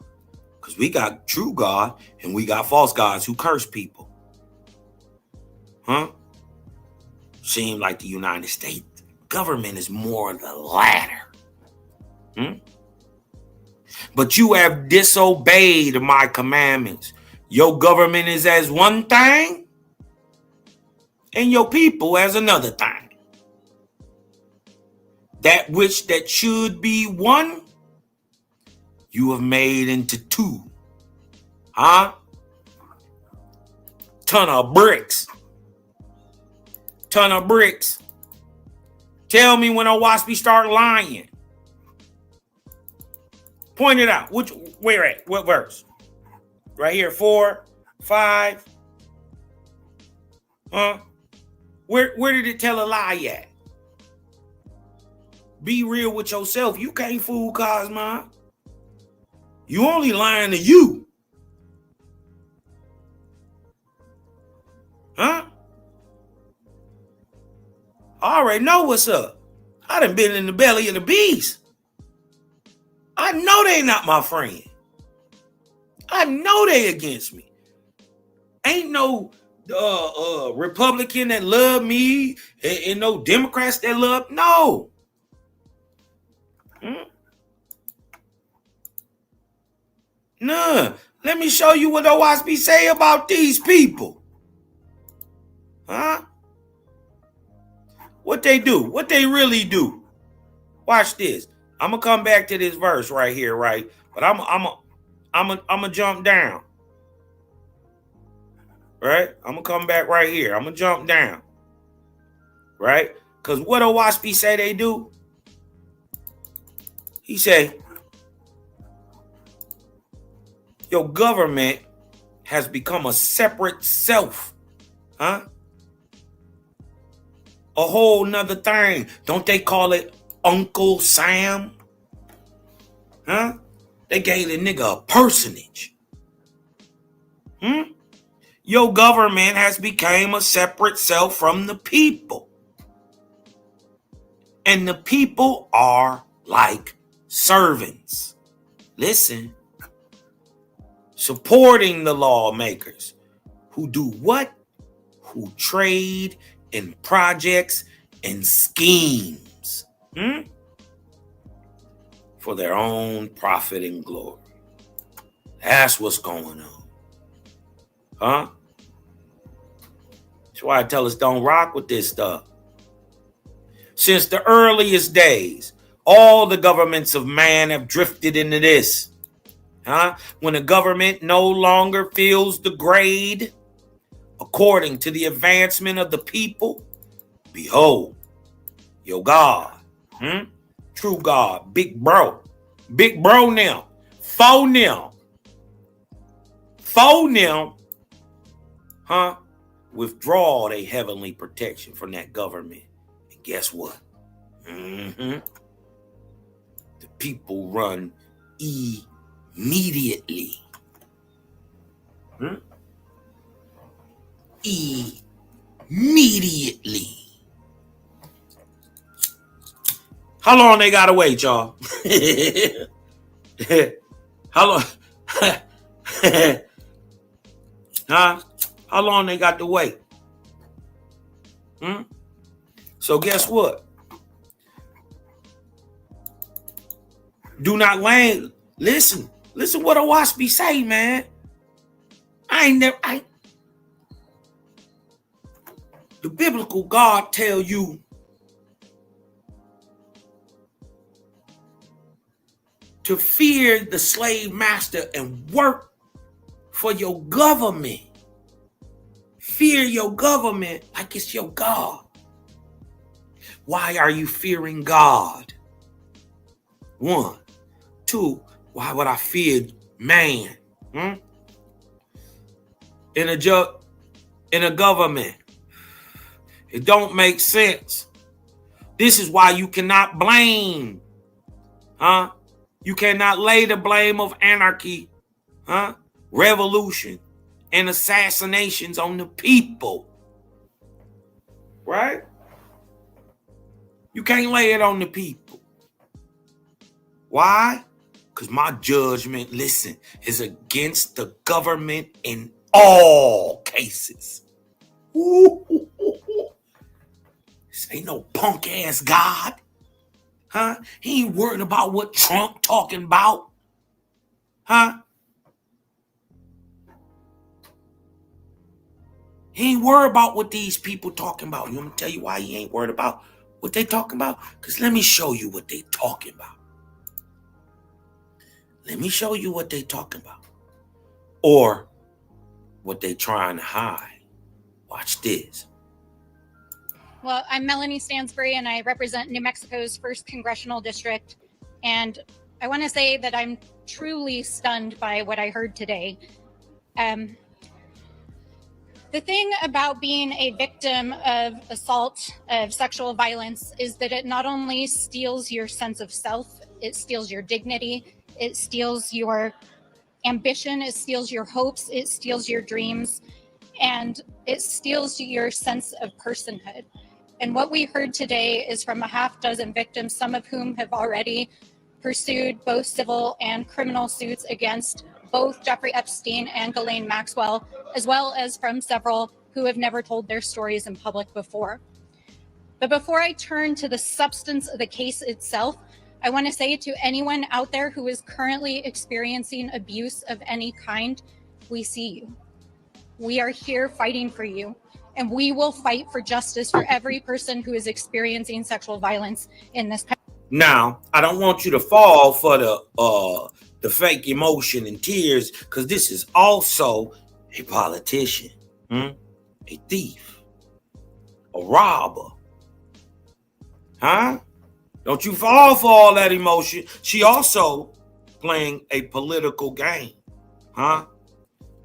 B: Because we got true God and we got false gods who curse people. Huh? Seem like the United States government is more the latter. But you have disobeyed my commandments. Your government is as one thing and your people as another thing. That which that should be one, you have made into two. Huh? Ton of bricks. Ton of bricks. Tell me when a waspy start lying. Point it out. Where at? What verse? Right here, 4, 5. Huh? Where did it tell a lie at? Be real with yourself. You can't fool Cosmon. You only lying to you. Huh? I already know what's up. I done been in the belly of the beast. I know they not my friend. I know they against me. Ain't no Republican that love me and no Democrats that love. No. Nah. Let me show you what the WASP say about these people. Huh? What they do? What they really do? Watch this. I'm gonna come back to this verse right here, right? But I'm gonna jump down. Right? I'm gonna come back right here. I'm gonna jump down. Right? Because what do WASP say they do? He say, your government has become a separate self. Huh? A whole nother thing. Don't they call it Uncle Sam? Huh? They gave the nigga a personage. Your government has become a separate self from the people. And the people are like servants. Listen. Supporting the lawmakers who do what? Who trade in projects and schemes. For their own profit and glory. That's what's going on. Huh? That's why I tell us don't rock with this stuff. Since the earliest days, all the governments of man have drifted into this. Huh? When the government no longer feels the grade according to the advancement of the people, behold, your God. True God, big bro now, faux now, huh? Withdraw their heavenly protection from that government. And guess what? The people run immediately. Immediately. How long they gotta wait, y'all? How long? Huh? How long they got to wait? So guess what? Do not land. Listen, Listen what Owaspy say, man. The biblical God tell you to fear the slave master and work for your government. Fear your government like it's your God. Why are you fearing God? 1. 2, why would I fear man? In a government. It don't make sense. This is why you cannot blame. You cannot lay the blame of anarchy, revolution, and assassinations on the people. Right? You can't lay it on the people. Why? Because my judgment, listen, is against the government in all cases. Ooh. This ain't no punk ass God. He ain't worried about what Trump talking about. He ain't worried about what these people talking about. You want me to tell you why he ain't worried about what they talking about? Because let me show you what they talking about. Let me show you what they talking about. Or what they trying to hide. Watch this.
G: Well, I'm Melanie Stansbury, and I represent New Mexico's 1st Congressional District. And I want to say that I'm truly stunned by what I heard today. The thing about being a victim of assault, of sexual violence, is that it not only steals your sense of self, it steals your dignity, it steals your ambition, it steals your hopes, it steals your dreams, and it steals your sense of personhood. And what we heard today is from a half dozen victims, some of whom have already pursued both civil and criminal suits against both Jeffrey Epstein and Ghislaine Maxwell, as well as from several who have never told their stories in public before. But before I turn to the substance of the case itself, I want to say to anyone out there who is currently experiencing abuse of any kind, we see you. We are here fighting for you, and we will fight for justice for every person who is experiencing sexual violence in this country.
B: Now, I don't want you to fall for the fake emotion and tears, because this is also a politician, a thief, a robber. Don't you fall for all that emotion. She also playing a political game. What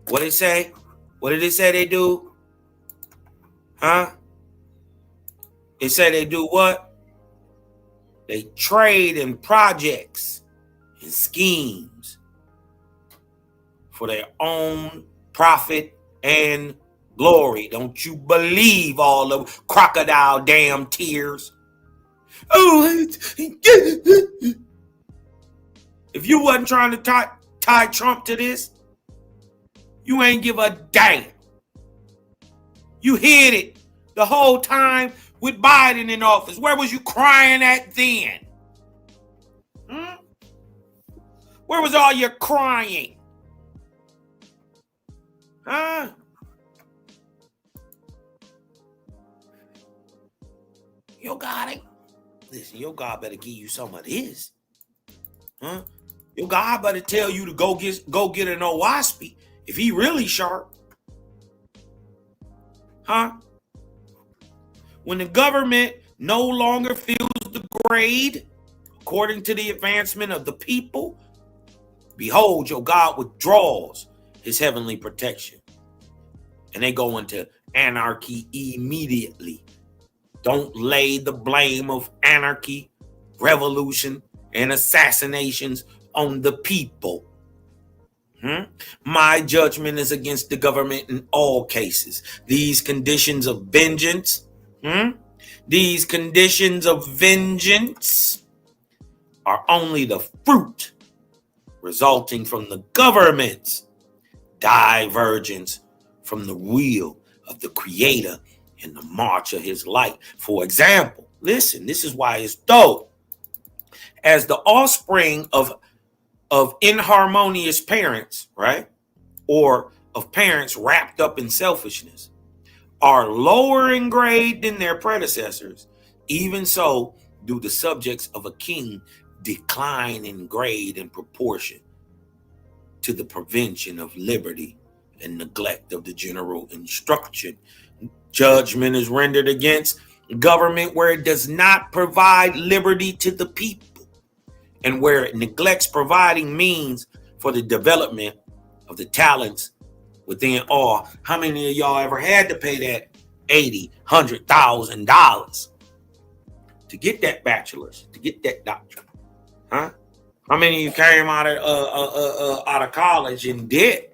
B: they say? What did they say they do? They say they do what? They trade in projects and schemes for their own profit and glory. Don't you believe all the crocodile damn tears? Oh, if you wasn't trying to tie Trump to this, you ain't give a damn. You hid it the whole time with Biden in office. Where was you crying at then? Where was all your crying? Your God ain't. Listen, your God better give you some of this. Your God better tell you to go get an Owaspy if he really sharp. When the government no longer feels the grade according to the advancement of the people, behold, your God withdraws his heavenly protection. And they go into anarchy immediately. Don't lay the blame of anarchy, revolution, and assassinations on the people. My judgment is against the government in all cases. These conditions of vengeance, are only the fruit resulting from the government's divergence from the will of the Creator in the march of his light. For example, listen, this is why it's dope. As the offspring of of inharmonious parents, right? Or of parents wrapped up in selfishness are lower in grade than their predecessors, even so do the subjects of a king decline in grade in proportion to the prevention of liberty and neglect of the general instruction. Judgment is rendered against government where it does not provide liberty to the people and where it neglects providing means for the development of the talents within all. How many of y'all ever had to pay that $80,000-$100,000 to get that bachelor's, to get that doctorate? Huh? How many of you came out of college in debt?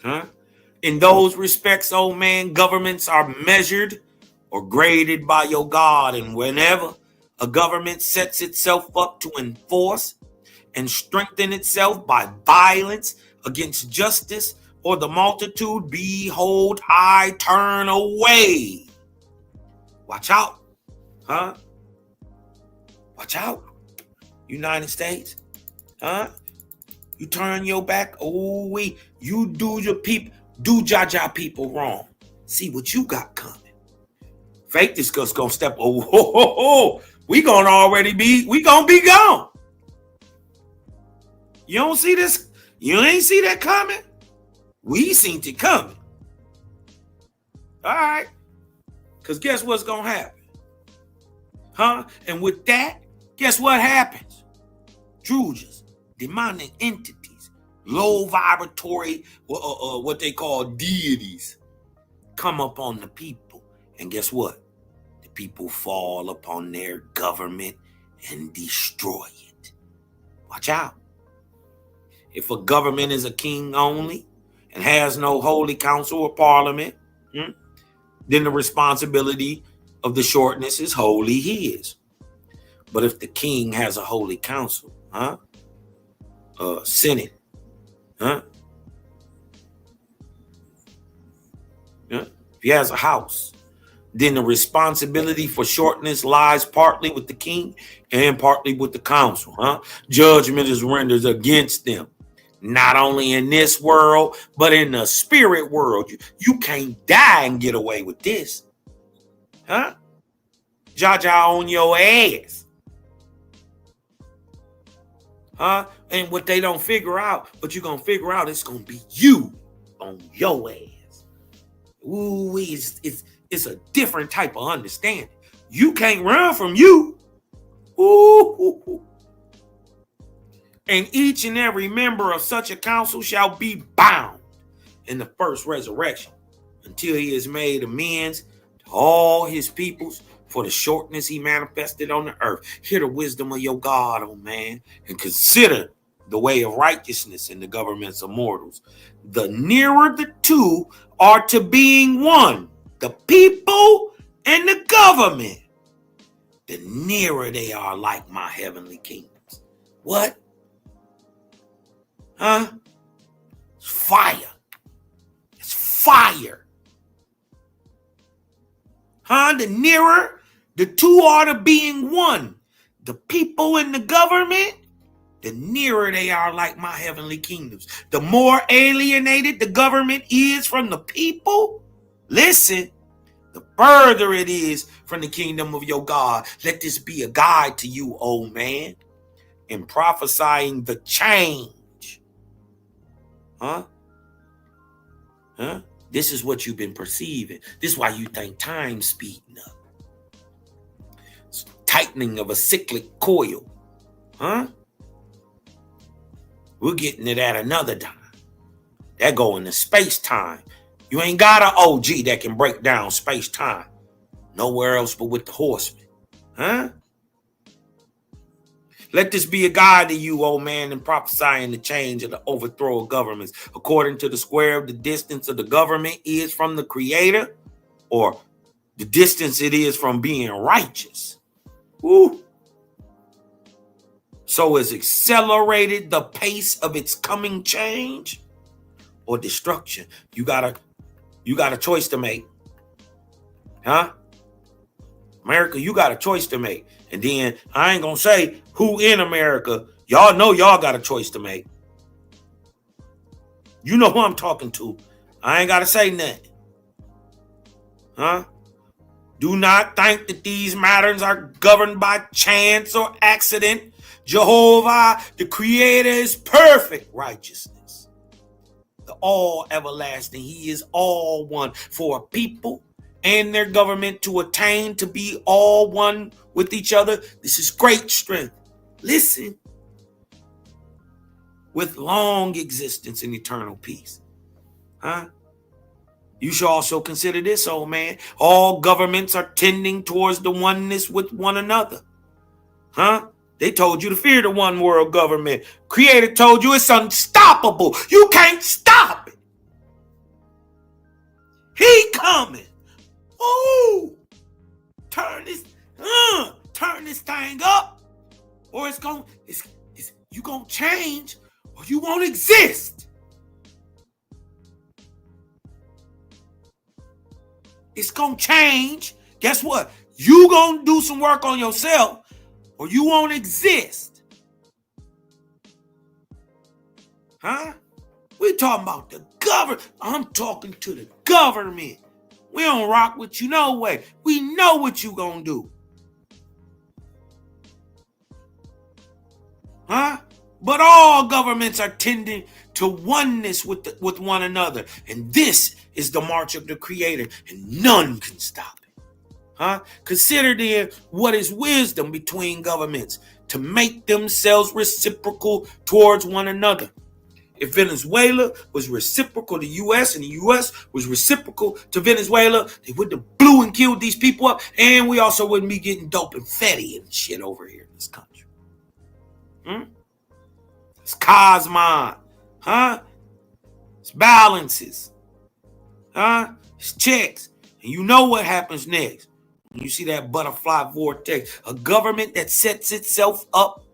B: Huh? In those respects, old man, governments are measured or graded by your God, and whenever a government sets itself up to enforce and strengthen itself by violence against justice or the multitude, behold, I turn away. Watch out. Huh? Watch out. United States. Huh? You turn your back. Oh, you do your people, do Jaja people wrong. See what you got coming. Faith is just gonna step. We gonna be gone. You don't see this? You ain't see that coming? We seen it coming. All right. Because guess what's going to happen? Huh? And with that, guess what happens? Druges, demonic entities, low vibratory, what they call deities, come upon the people. And guess what? The people fall upon their government and destroy it. Watch out. If a government is a king only and has no holy council or parliament, then the responsibility of the shortness is wholly his. But if the king has a holy council, senate, if he has a house, then the responsibility for shortness lies partly with the king and partly with the council. Judgment is rendered against them. Not only in this world, but in the spirit world. You can't die and get away with this. Huh? Jaja on your ass. Huh? And what they don't figure out, but you're going to figure out, it's going to be you on your ass. Ooh, it's a different type of understanding. You can't run from you. Ooh. And each and every member of such a council shall be bound in the first resurrection until he has made amends to all his peoples for the shortness he manifested on the earth. Hear the wisdom of your God, oh man, and consider the way of righteousness in the governments of mortals. The nearer the two are to being one, the people and the government, the nearer they are like my heavenly kingdoms. What? Huh? It's fire. It's fire. Huh? The nearer the two are to being one, the people and the government, the nearer they are like my heavenly kingdoms. The more alienated the government is from the people, listen, the further it is from the kingdom of your God. Let this be a guide to you, old man, in prophesying the change. Huh? This is what you've been perceiving. This is why you think time's speeding up. It's tightening of a cyclic coil. Huh? We're getting it at another time. That go into space-time. You ain't got an OG that can break down space-time. Nowhere else but with the horsemen. Huh? Let this be a guide to you, old man, in prophesying the change of the overthrow of governments. According to the square of the distance of the government is from the creator, or the distance it is from being righteous. Woo. So has accelerated the pace of its coming change or destruction. You got a choice to make. Huh? America, you got a choice to make. And then I ain't gonna say who in America. Y'all know y'all got a choice to make. You know who I'm talking to. I ain't gotta say nothing. Huh? Do not think that these matters are governed by chance or accident. Jehovah, the Creator, is perfect righteousness. The all everlasting. He is all one for a people and their government to attain to be all one with each other. This is great strength. Listen. With long existence and eternal peace. Huh? You should also consider this, old man. All governments are tending towards the oneness with one another. Huh? They told you to fear the one world government. Creator told you it's unstoppable. You can't stop it. He coming. Ooh. Turn this thing up. Or you gonna change or you won't exist. It's gonna change. Guess what? You gonna do some work on yourself or you won't exist. Huh? We're talking about the government. I'm talking to the government. We don't rock with you no way. We know what you gonna do. Huh? But all governments are tending to oneness with one another. And this is the march of the Creator. And none can stop it. Huh? Consider then what is wisdom between governments to make themselves reciprocal towards one another. If Venezuela was reciprocal to the U.S. and the U.S. was reciprocal to Venezuela, they wouldn't have blew and killed these people up. And we also wouldn't be getting dope and fatty and shit over here in this country. It's Cosmon. Huh? It's balances. Huh? It's checks. And you know what happens next. When you see that butterfly vortex. A government that sets itself up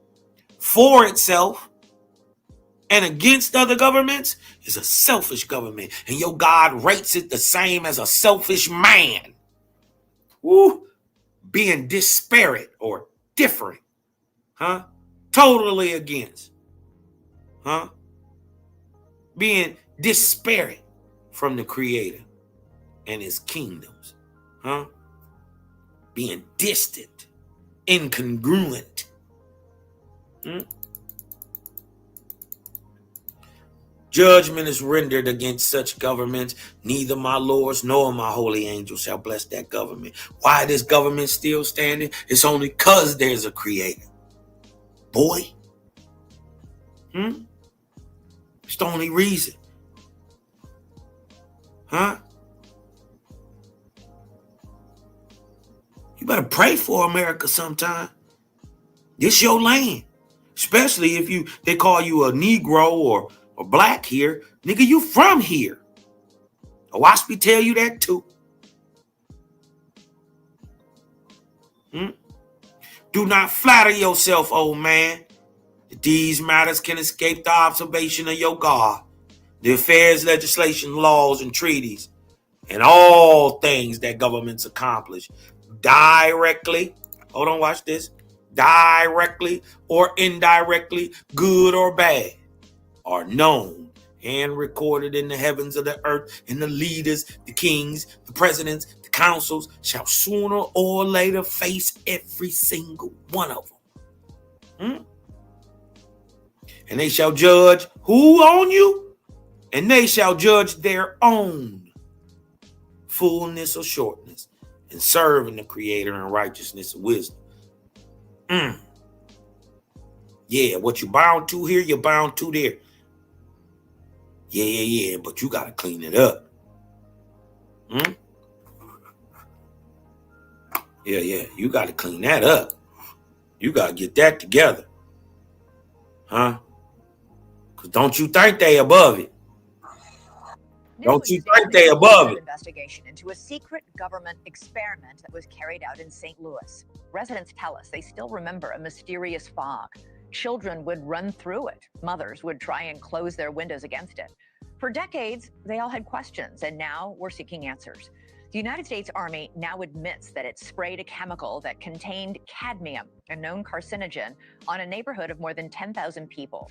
B: for itself and against other governments is a selfish government. And your God rates it the same as a selfish man. Woo. Being disparate or different. Huh? Totally against. Huh? Being disparate from the Creator and his kingdoms. Huh? Being distant, incongruent. Judgment is rendered against such governments. Neither my lords nor my holy angels shall bless that government. Why this government still standing? It's only because there's a Creator. Boy. It's the only reason. Huh? You better pray for America sometime. This your land. Especially if they call you a Negro or black here. Nigga, you from here. Owaspy tell you that too. Do not flatter yourself, old man. These matters can escape the observation of your God. The affairs, legislation, laws, and treaties, and all things that governments accomplish directly. Hold on, watch this. Directly or indirectly, good or bad, are known and recorded in the heavens of the earth, and the leaders, the kings, the presidents, the councils shall sooner or later face every single one of them. And they shall judge who on you, and they shall judge their own fullness or shortness, and serving the Creator in righteousness and wisdom. Yeah, what you bound to here, you're bound to there. Yeah, but you got to clean it up. Yeah, you got to clean that up. You got to get that together. Huh? Because don't you think they above it? Don't you think they above it?
H: Investigation into a secret government experiment that was carried out in St. Louis. Residents tell us they still remember a mysterious fog. Children would run through it. Mothers would try and close their windows against it. For decades, they all had questions, and now we're seeking answers. The United States Army now admits that it sprayed a chemical that contained cadmium, a known carcinogen, on a neighborhood of more than 10,000 people.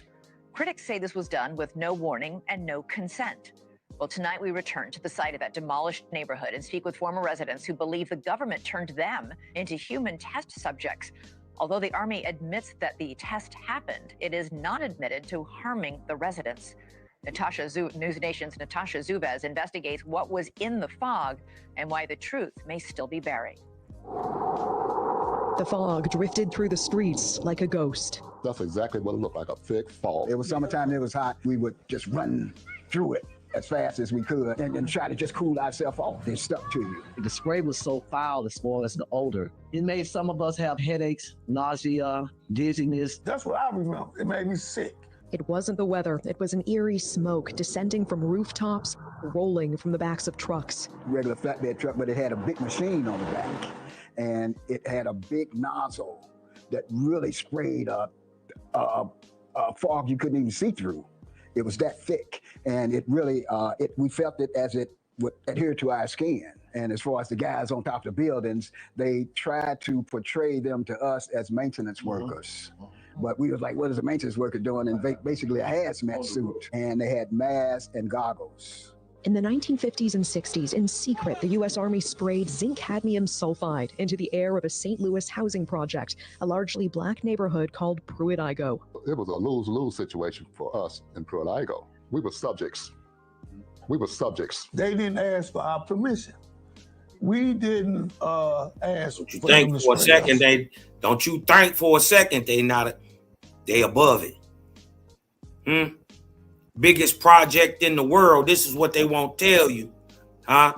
H: Critics say this was done with no warning and no consent. Well, tonight we return to the site of that demolished neighborhood and speak with former residents who believe the government turned them into human test subjects. Although the Army admits that the test happened, it is not admitted to harming the residents. News Nation's Natasha Zuvez investigates what was in the fog and why the truth may still be buried.
I: The fog drifted through the streets like a ghost.
J: That's exactly what it looked like, a thick fog.
K: It was summertime, it was hot. We would just run through it as fast as we could and try to just cool ourselves off. It stuck to you.
L: The spray was so foul as far as the odor. It made some of us have headaches, nausea, dizziness.
K: That's what I remember. It made me sick.
I: It wasn't the weather. It was an eerie smoke descending from rooftops, rolling from the backs of trucks.
K: Regular flatbed truck, but it had a big machine on the back. And it had a big nozzle that really sprayed a fog you couldn't even see through. It was that thick. And it really, we felt it as it would adhere to our skin. And as far as the guys on top of the buildings, they tried to portray them to us as maintenance workers. But we was like, what is a maintenance worker doing? And basically a hazmat suit. And they had masks and goggles.
I: In the 1950s and 60s, in secret, the U.S. Army sprayed zinc cadmium sulfide into the air of a St. Louis housing project, a largely black neighborhood called Pruitt-Igoe.
J: It was a lose-lose situation for us in Pruitt-Igoe. We were subjects. We were subjects.
K: They didn't ask for our permission. We didn't ask.
B: Don't you think for a second they above it? Biggest project in the world. This is what they won't tell you, huh?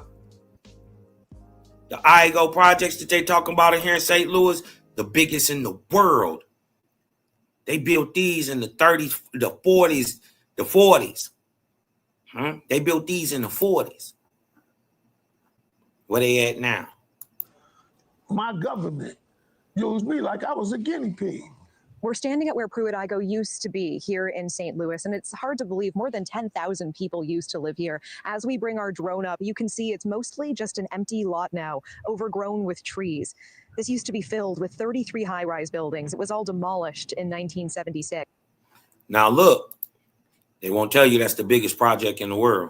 B: The Igoe projects that they talking about in here in St. Louis, the biggest in the world. They built these in the 30s, the 40s, the 40s. They built these in the 40s. Where they at now?
K: My government used me like I was a guinea pig.
M: We're standing at where Pruitt-Igoe used to be here in St. Louis, and it's hard to believe more than 10,000 people used to live here. As we bring our drone up, you can see it's mostly just an empty lot now, overgrown with trees. This used to be filled with 33 high-rise buildings. It was all demolished in 1976.
B: Now look, they won't tell you that's the biggest project in the world.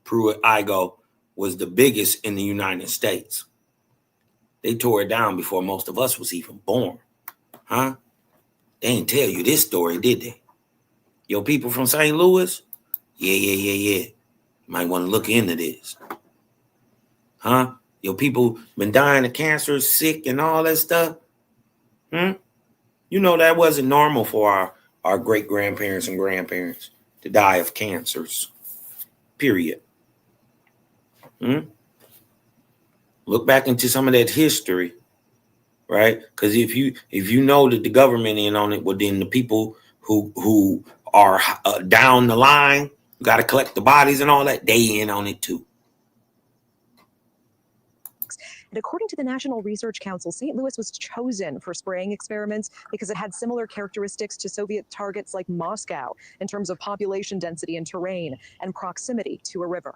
B: Pruitt-Igoe was the biggest in the United States. They tore it down before most of us was even born, huh? They didn't tell you this story, did they? Yo, people from St. Louis? Yeah. You might want to look into this. Huh? Yo, people been dying of cancer, sick, and all that stuff. You know that wasn't normal for our great-grandparents and grandparents to die of cancers. Period. Look back into some of that history. Right, because if you know that the government in on it, well, then the people who are down the line, got to collect the bodies and all that, they in on it too.
M: And according to the National Research Council, St. Louis was chosen for spraying experiments because it had similar characteristics to Soviet targets like Moscow in terms of population density and terrain and proximity to a river.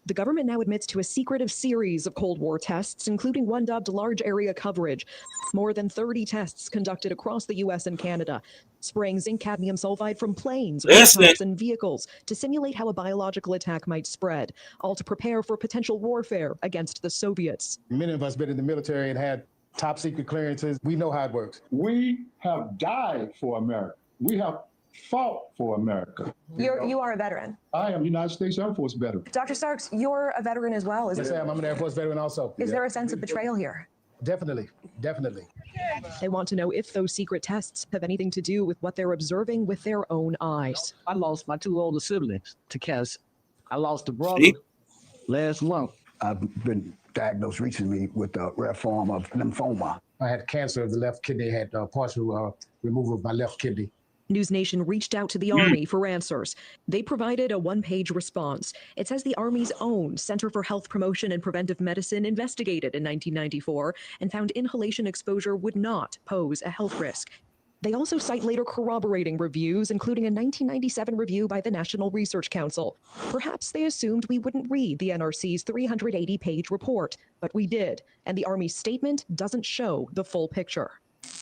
I: The government now admits to a secretive series of Cold War tests, including one dubbed large area coverage. More than 30 tests conducted across the U.S. and Canada, spraying zinc cadmium sulfide from planes, rooftops, and vehicles to simulate how a biological attack might spread, all to prepare for potential warfare against the Soviets.
N: Many of us been in the military and had top secret clearances. We know how it works.
O: We have died for America. We have fought for America.
M: You are a veteran.
O: I am United States Air Force veteran.
M: Dr. Starks, you're a veteran as well.
N: Yes, I am. I'm an Air Force veteran also.
M: Is there a sense of betrayal here?
N: Definitely.
I: They want to know if those secret tests have anything to do with what they're observing with their own eyes.
L: I lost my two older siblings to cancer. I lost a brother last month.
K: I've been diagnosed recently with a rare form of lymphoma.
N: I had cancer of the left kidney, had partial removal of my left kidney.
I: News Nation reached out to the Army for answers. They provided a one-page response. It says the Army's own Center for Health Promotion and Preventive Medicine investigated in 1994 and found inhalation exposure would not pose a health risk. They also cite later corroborating reviews, including a 1997 review by the National Research Council. Perhaps they assumed we wouldn't read the NRC's 380-page report, but we did, and the Army's statement doesn't show the full picture.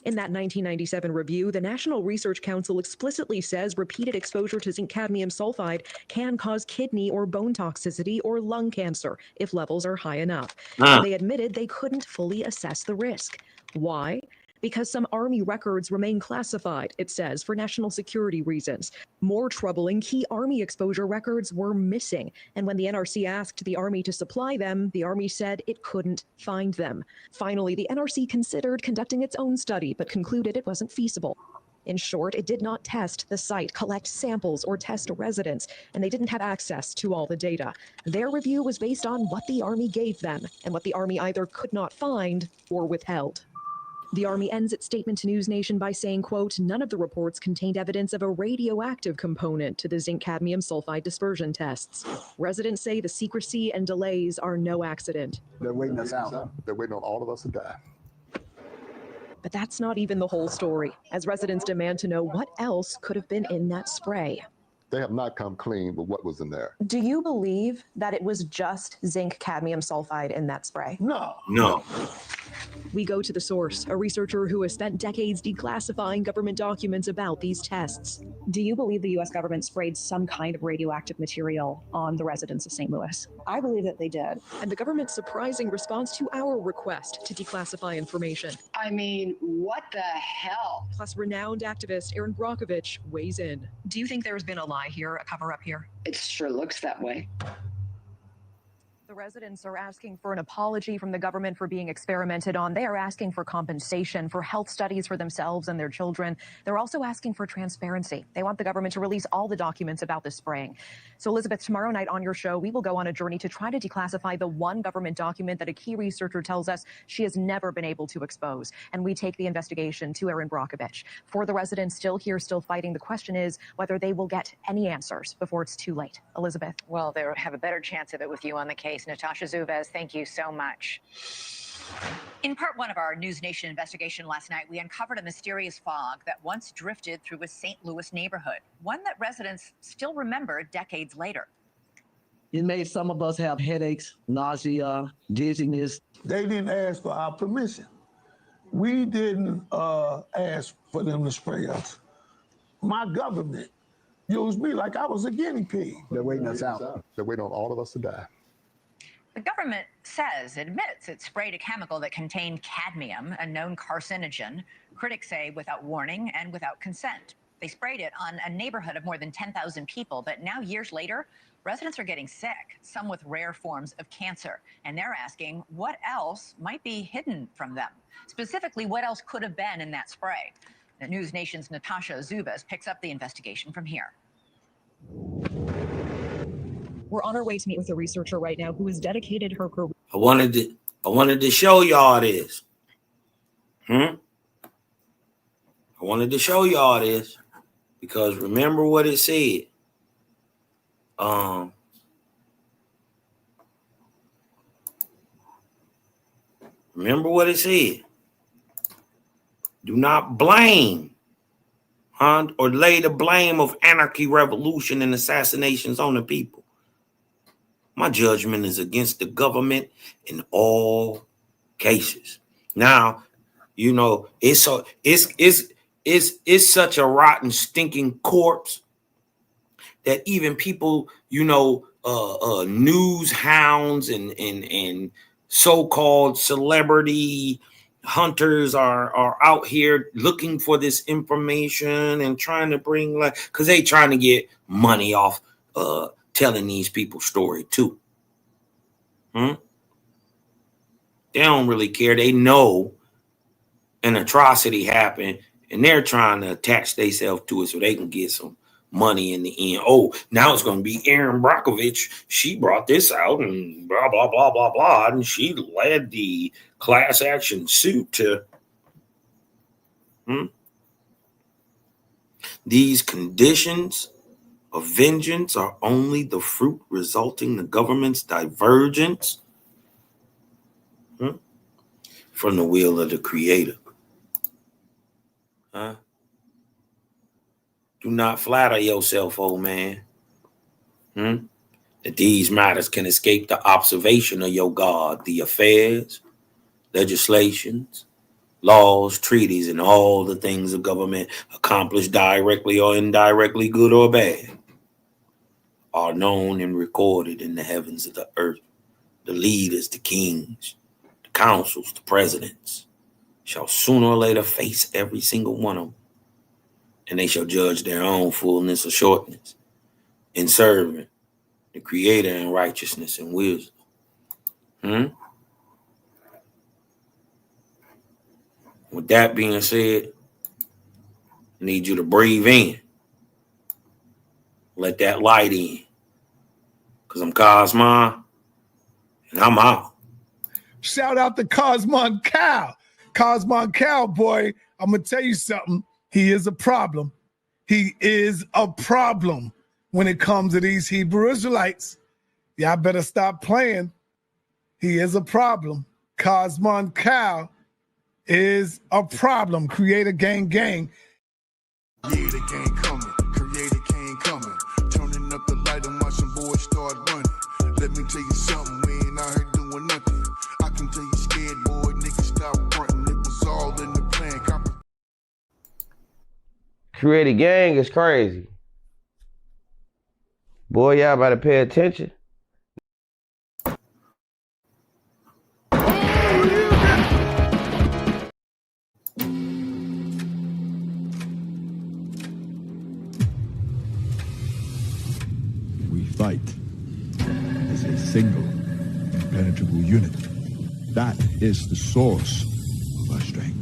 I: In that 1997 review, the National Research Council explicitly says repeated exposure to zinc cadmium sulfide can cause kidney or bone toxicity or lung cancer if levels are high enough. And they admitted they couldn't fully assess the risk. Why? Because some Army records remain classified, it says, for national security reasons. More troubling, key Army exposure records were missing. And when the NRC asked the Army to supply them, the Army said it couldn't find them. Finally, the NRC considered conducting its own study, but concluded it wasn't feasible. In short, it did not test the site, collect samples, or test residents, and they didn't have access to all the data. Their review was based on what the Army gave them, and what the Army either could not find or withheld. The Army ends its statement to News Nation by saying, quote, none of the reports contained evidence of a radioactive component to the zinc cadmium sulfide dispersion tests. Residents say the secrecy and delays are no accident.
K: They're waiting us out.
J: They're waiting on all of us to die.
I: But that's not even the whole story, as residents demand to know what else could have been in that spray.
J: They have not come clean with what was in there.
M: Do you believe that it was just zinc cadmium sulfide in that spray?
O: No.
B: No.
I: We go to the source, a researcher who has spent decades declassifying government documents about these tests.
P: Do you believe the U.S. government sprayed some kind of radioactive material on the residents of St. Louis? I believe that they did.
I: And the government's surprising response to our request to declassify information.
Q: I mean, what the hell?
I: Plus, renowned activist Erin Brockovich weighs in.
M: Do you think there's been a lie here, a cover-up here?
Q: It sure looks that way.
M: The residents are asking for an apology from the government for being experimented on. They are asking for compensation, for health studies for themselves and their children. They're also asking for transparency. They want the government to release all the documents about this spraying. So, Elizabeth, tomorrow night on your show, we will go on a journey to try to declassify the one government document that a key researcher tells us she has never been able to expose. And we take the investigation to Erin Brockovich. For the residents still here, still fighting, the question is whether they will get any answers before it's too late. Elizabeth.
H: Well, they have a better chance of it with you on the case. Natasha Zuvez, thank you so much. In part one of our News Nation investigation last night, we uncovered a mysterious fog that once drifted through a St. Louis neighborhood, one that residents still remember decades later.
L: It made some of us have headaches, nausea, dizziness.
O: They didn't ask for our permission. We didn't ask for them to spray us. My government used me like I was a guinea pig.
K: They're waiting us out.
J: They're waiting on all of us to die.
H: The government admits it sprayed a chemical that contained cadmium, a known carcinogen, critics say without warning and without consent. They sprayed it on a neighborhood of more than 10,000 people, but now years later, residents are getting sick, some with rare forms of cancer, and they're asking what else might be hidden from them. Specifically, what else could have been in that spray? The News Nation's Natasha Zuvez picks up the investigation from here.
P: We're on our way to meet with a researcher right now who has dedicated her career.
B: I wanted to show y'all this. I wanted to show y'all this because remember what it said. Remember what it said. Do not blame or lay the blame of anarchy, revolution, and assassinations on the people. My judgment is against the government in all cases. Now, you know, it's such a rotten, stinking corpse that even people, you know, news hounds and so-called celebrity hunters are out here looking for this information and trying to bring, like, because they trying to get money off telling these people story too. They don't really care. They know an atrocity happened and they're trying to attach themselves to it so they can get some money in the end. Oh, now it's going to be Erin Brockovich. She brought this out and blah, blah, blah, blah, blah. And she led the class action suit to these conditions of vengeance are only the fruit resulting the government's divergence from the will of the creator. Do not flatter yourself, old man. That these matters can escape the observation of your God, the affairs, legislations, laws, treaties, and all the things of government accomplished directly or indirectly, good or bad, are known and recorded in the heavens of the earth. The leaders, the kings, the councils, the presidents shall sooner or later face every single one of them, and they shall judge their own fullness or shortness in serving the Creator in righteousness and wisdom. With that being said, I need you to breathe in. Let that light in. Because I'm Cosmon, and I'm out.
O: Shout out to Cosmon Cow. Cosmon Cowboy, I'm going to tell you something. He is a problem. He is a problem when it comes to these Hebrew Israelites. Y'all better stop playing. He is a problem. Cosmon Cow is a problem. Creator gang gang.
D: Yeah, the gang coming. Creator gang coming. Turning up the light and watching boys start running. Let me tell you something. We ain't out here doing nothing. I can tell you scared, boy. Niggas stop fronting. It was all in the plan.
R: Creator gang is crazy. Boy, y'all better pay attention.
S: We fight as a single, impenetrable unit. That is the source of our strength.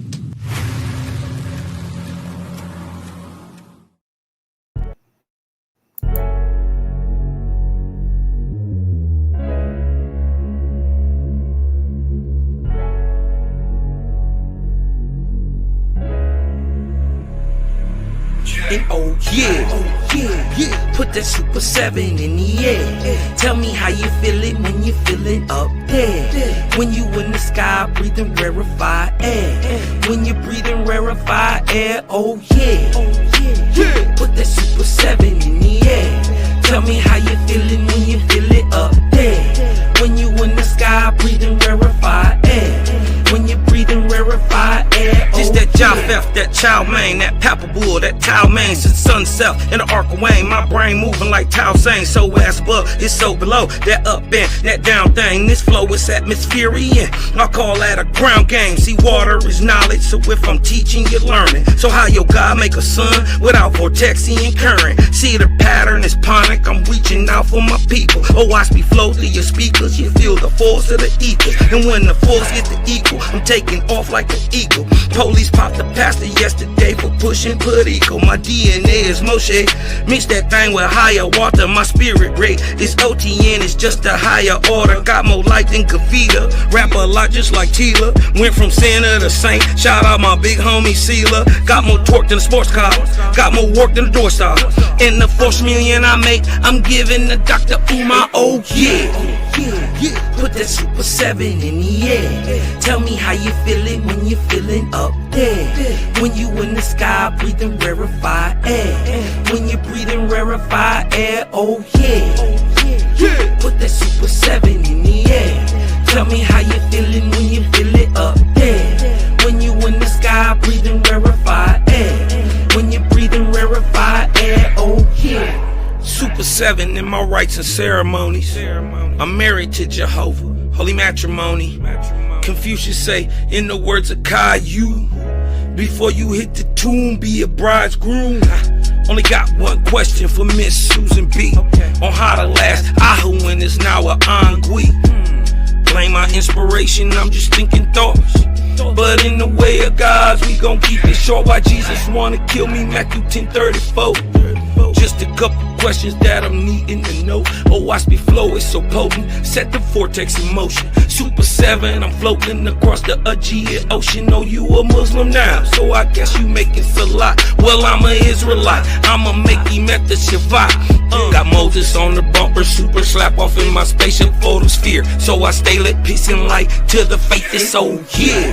T: And oh yeah, put that Super 7 in the air. Tell me how you feel it when you feeling up there. When you in the sky breathing rarefied air. When you breathing rarefied air, oh yeah. Put that Super 7 in the air. Tell me how you feeling when you feel it up there. When you in the sky breathing rarefied air. When you breathing rarefied air, oh,
U: it's that Japheth, that Chow Mein, that Papa Bull, that Tao Mein, since sunset in the arc of Wayne. My brain moving like Tao Sang, so as above, it's so below. That up and that down thing, this flow is atmospheric. I call that a ground game. See, water is knowledge, so if I'm teaching, you're learning. So how your God make a sun without vortexing and current? See, the pattern is ponic, I'm reaching out for my people. Oh, watch me flow through your speakers, you feel the force of the ether. And when the force gets the equal, I'm taking off like an eagle. Police popped the pastor yesterday for pushing Puerto. My DNA is Moshe. Mix that thing with higher water. My spirit rate is OTN. It's just a higher order. Got more light than Kavita. Rap a lot just like Tila. Went from sinner to saint. Shout out my big homie Sela. Got more torque than a sports car. Got more work than a door star. In the 4 million I make, I'm giving the Dr. Umar. Oh yeah. Put that Super 7 in the air. Tell me how you feeling when you feeling up there. When you in the sky breathing rarefied air. When you breathing rarefied air, oh yeah. Put that Super 7 in the air. Tell me how you feeling when you feel it up there. When you in the sky breathing rarefied air. When you breathing rarefied air, oh yeah. Super 7 in my rites and ceremonies. I'm married to Jehovah, holy matrimony. Confucius say, in the words of Caillou, before you hit the tomb, be a bridegroom. Only got one question for Miss Susan B. On how to last Ahuin is now a Angui. Blame my inspiration, I'm just thinking thoughts. But in the way of God's, we gon' keep it short. Why Jesus wanna kill me, Matthew 10:34. Just a couple questions that I'm needing to know. Oh, watch me flow, it's so potent. Set the vortex in motion. Super 7, I'm floating across the Aegean Ocean. Oh, you a Muslim now, so I guess you making salat. Well, I'm an Israelite, I'ma make him at the Shabbat. Got Moses on the bumper, super slap off in my spaceship photosphere. So I stay lit, peace and light to the faith, it's so yeah.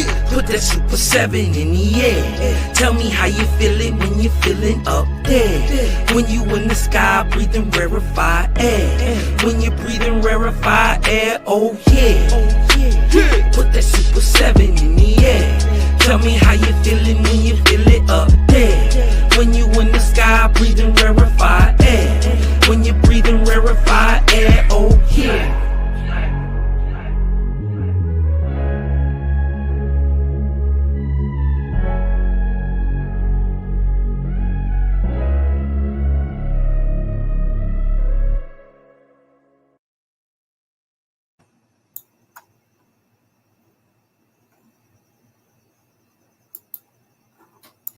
T: Put that Super 7 in the air. Tell me how you feeling when you're feeling up there. When you in the sky breathing rarefied air. When you're breathing rarefied air, oh yeah. Put that Super 7 in the air. Tell me how you feeling when you feel it up there. When you in the sky breathing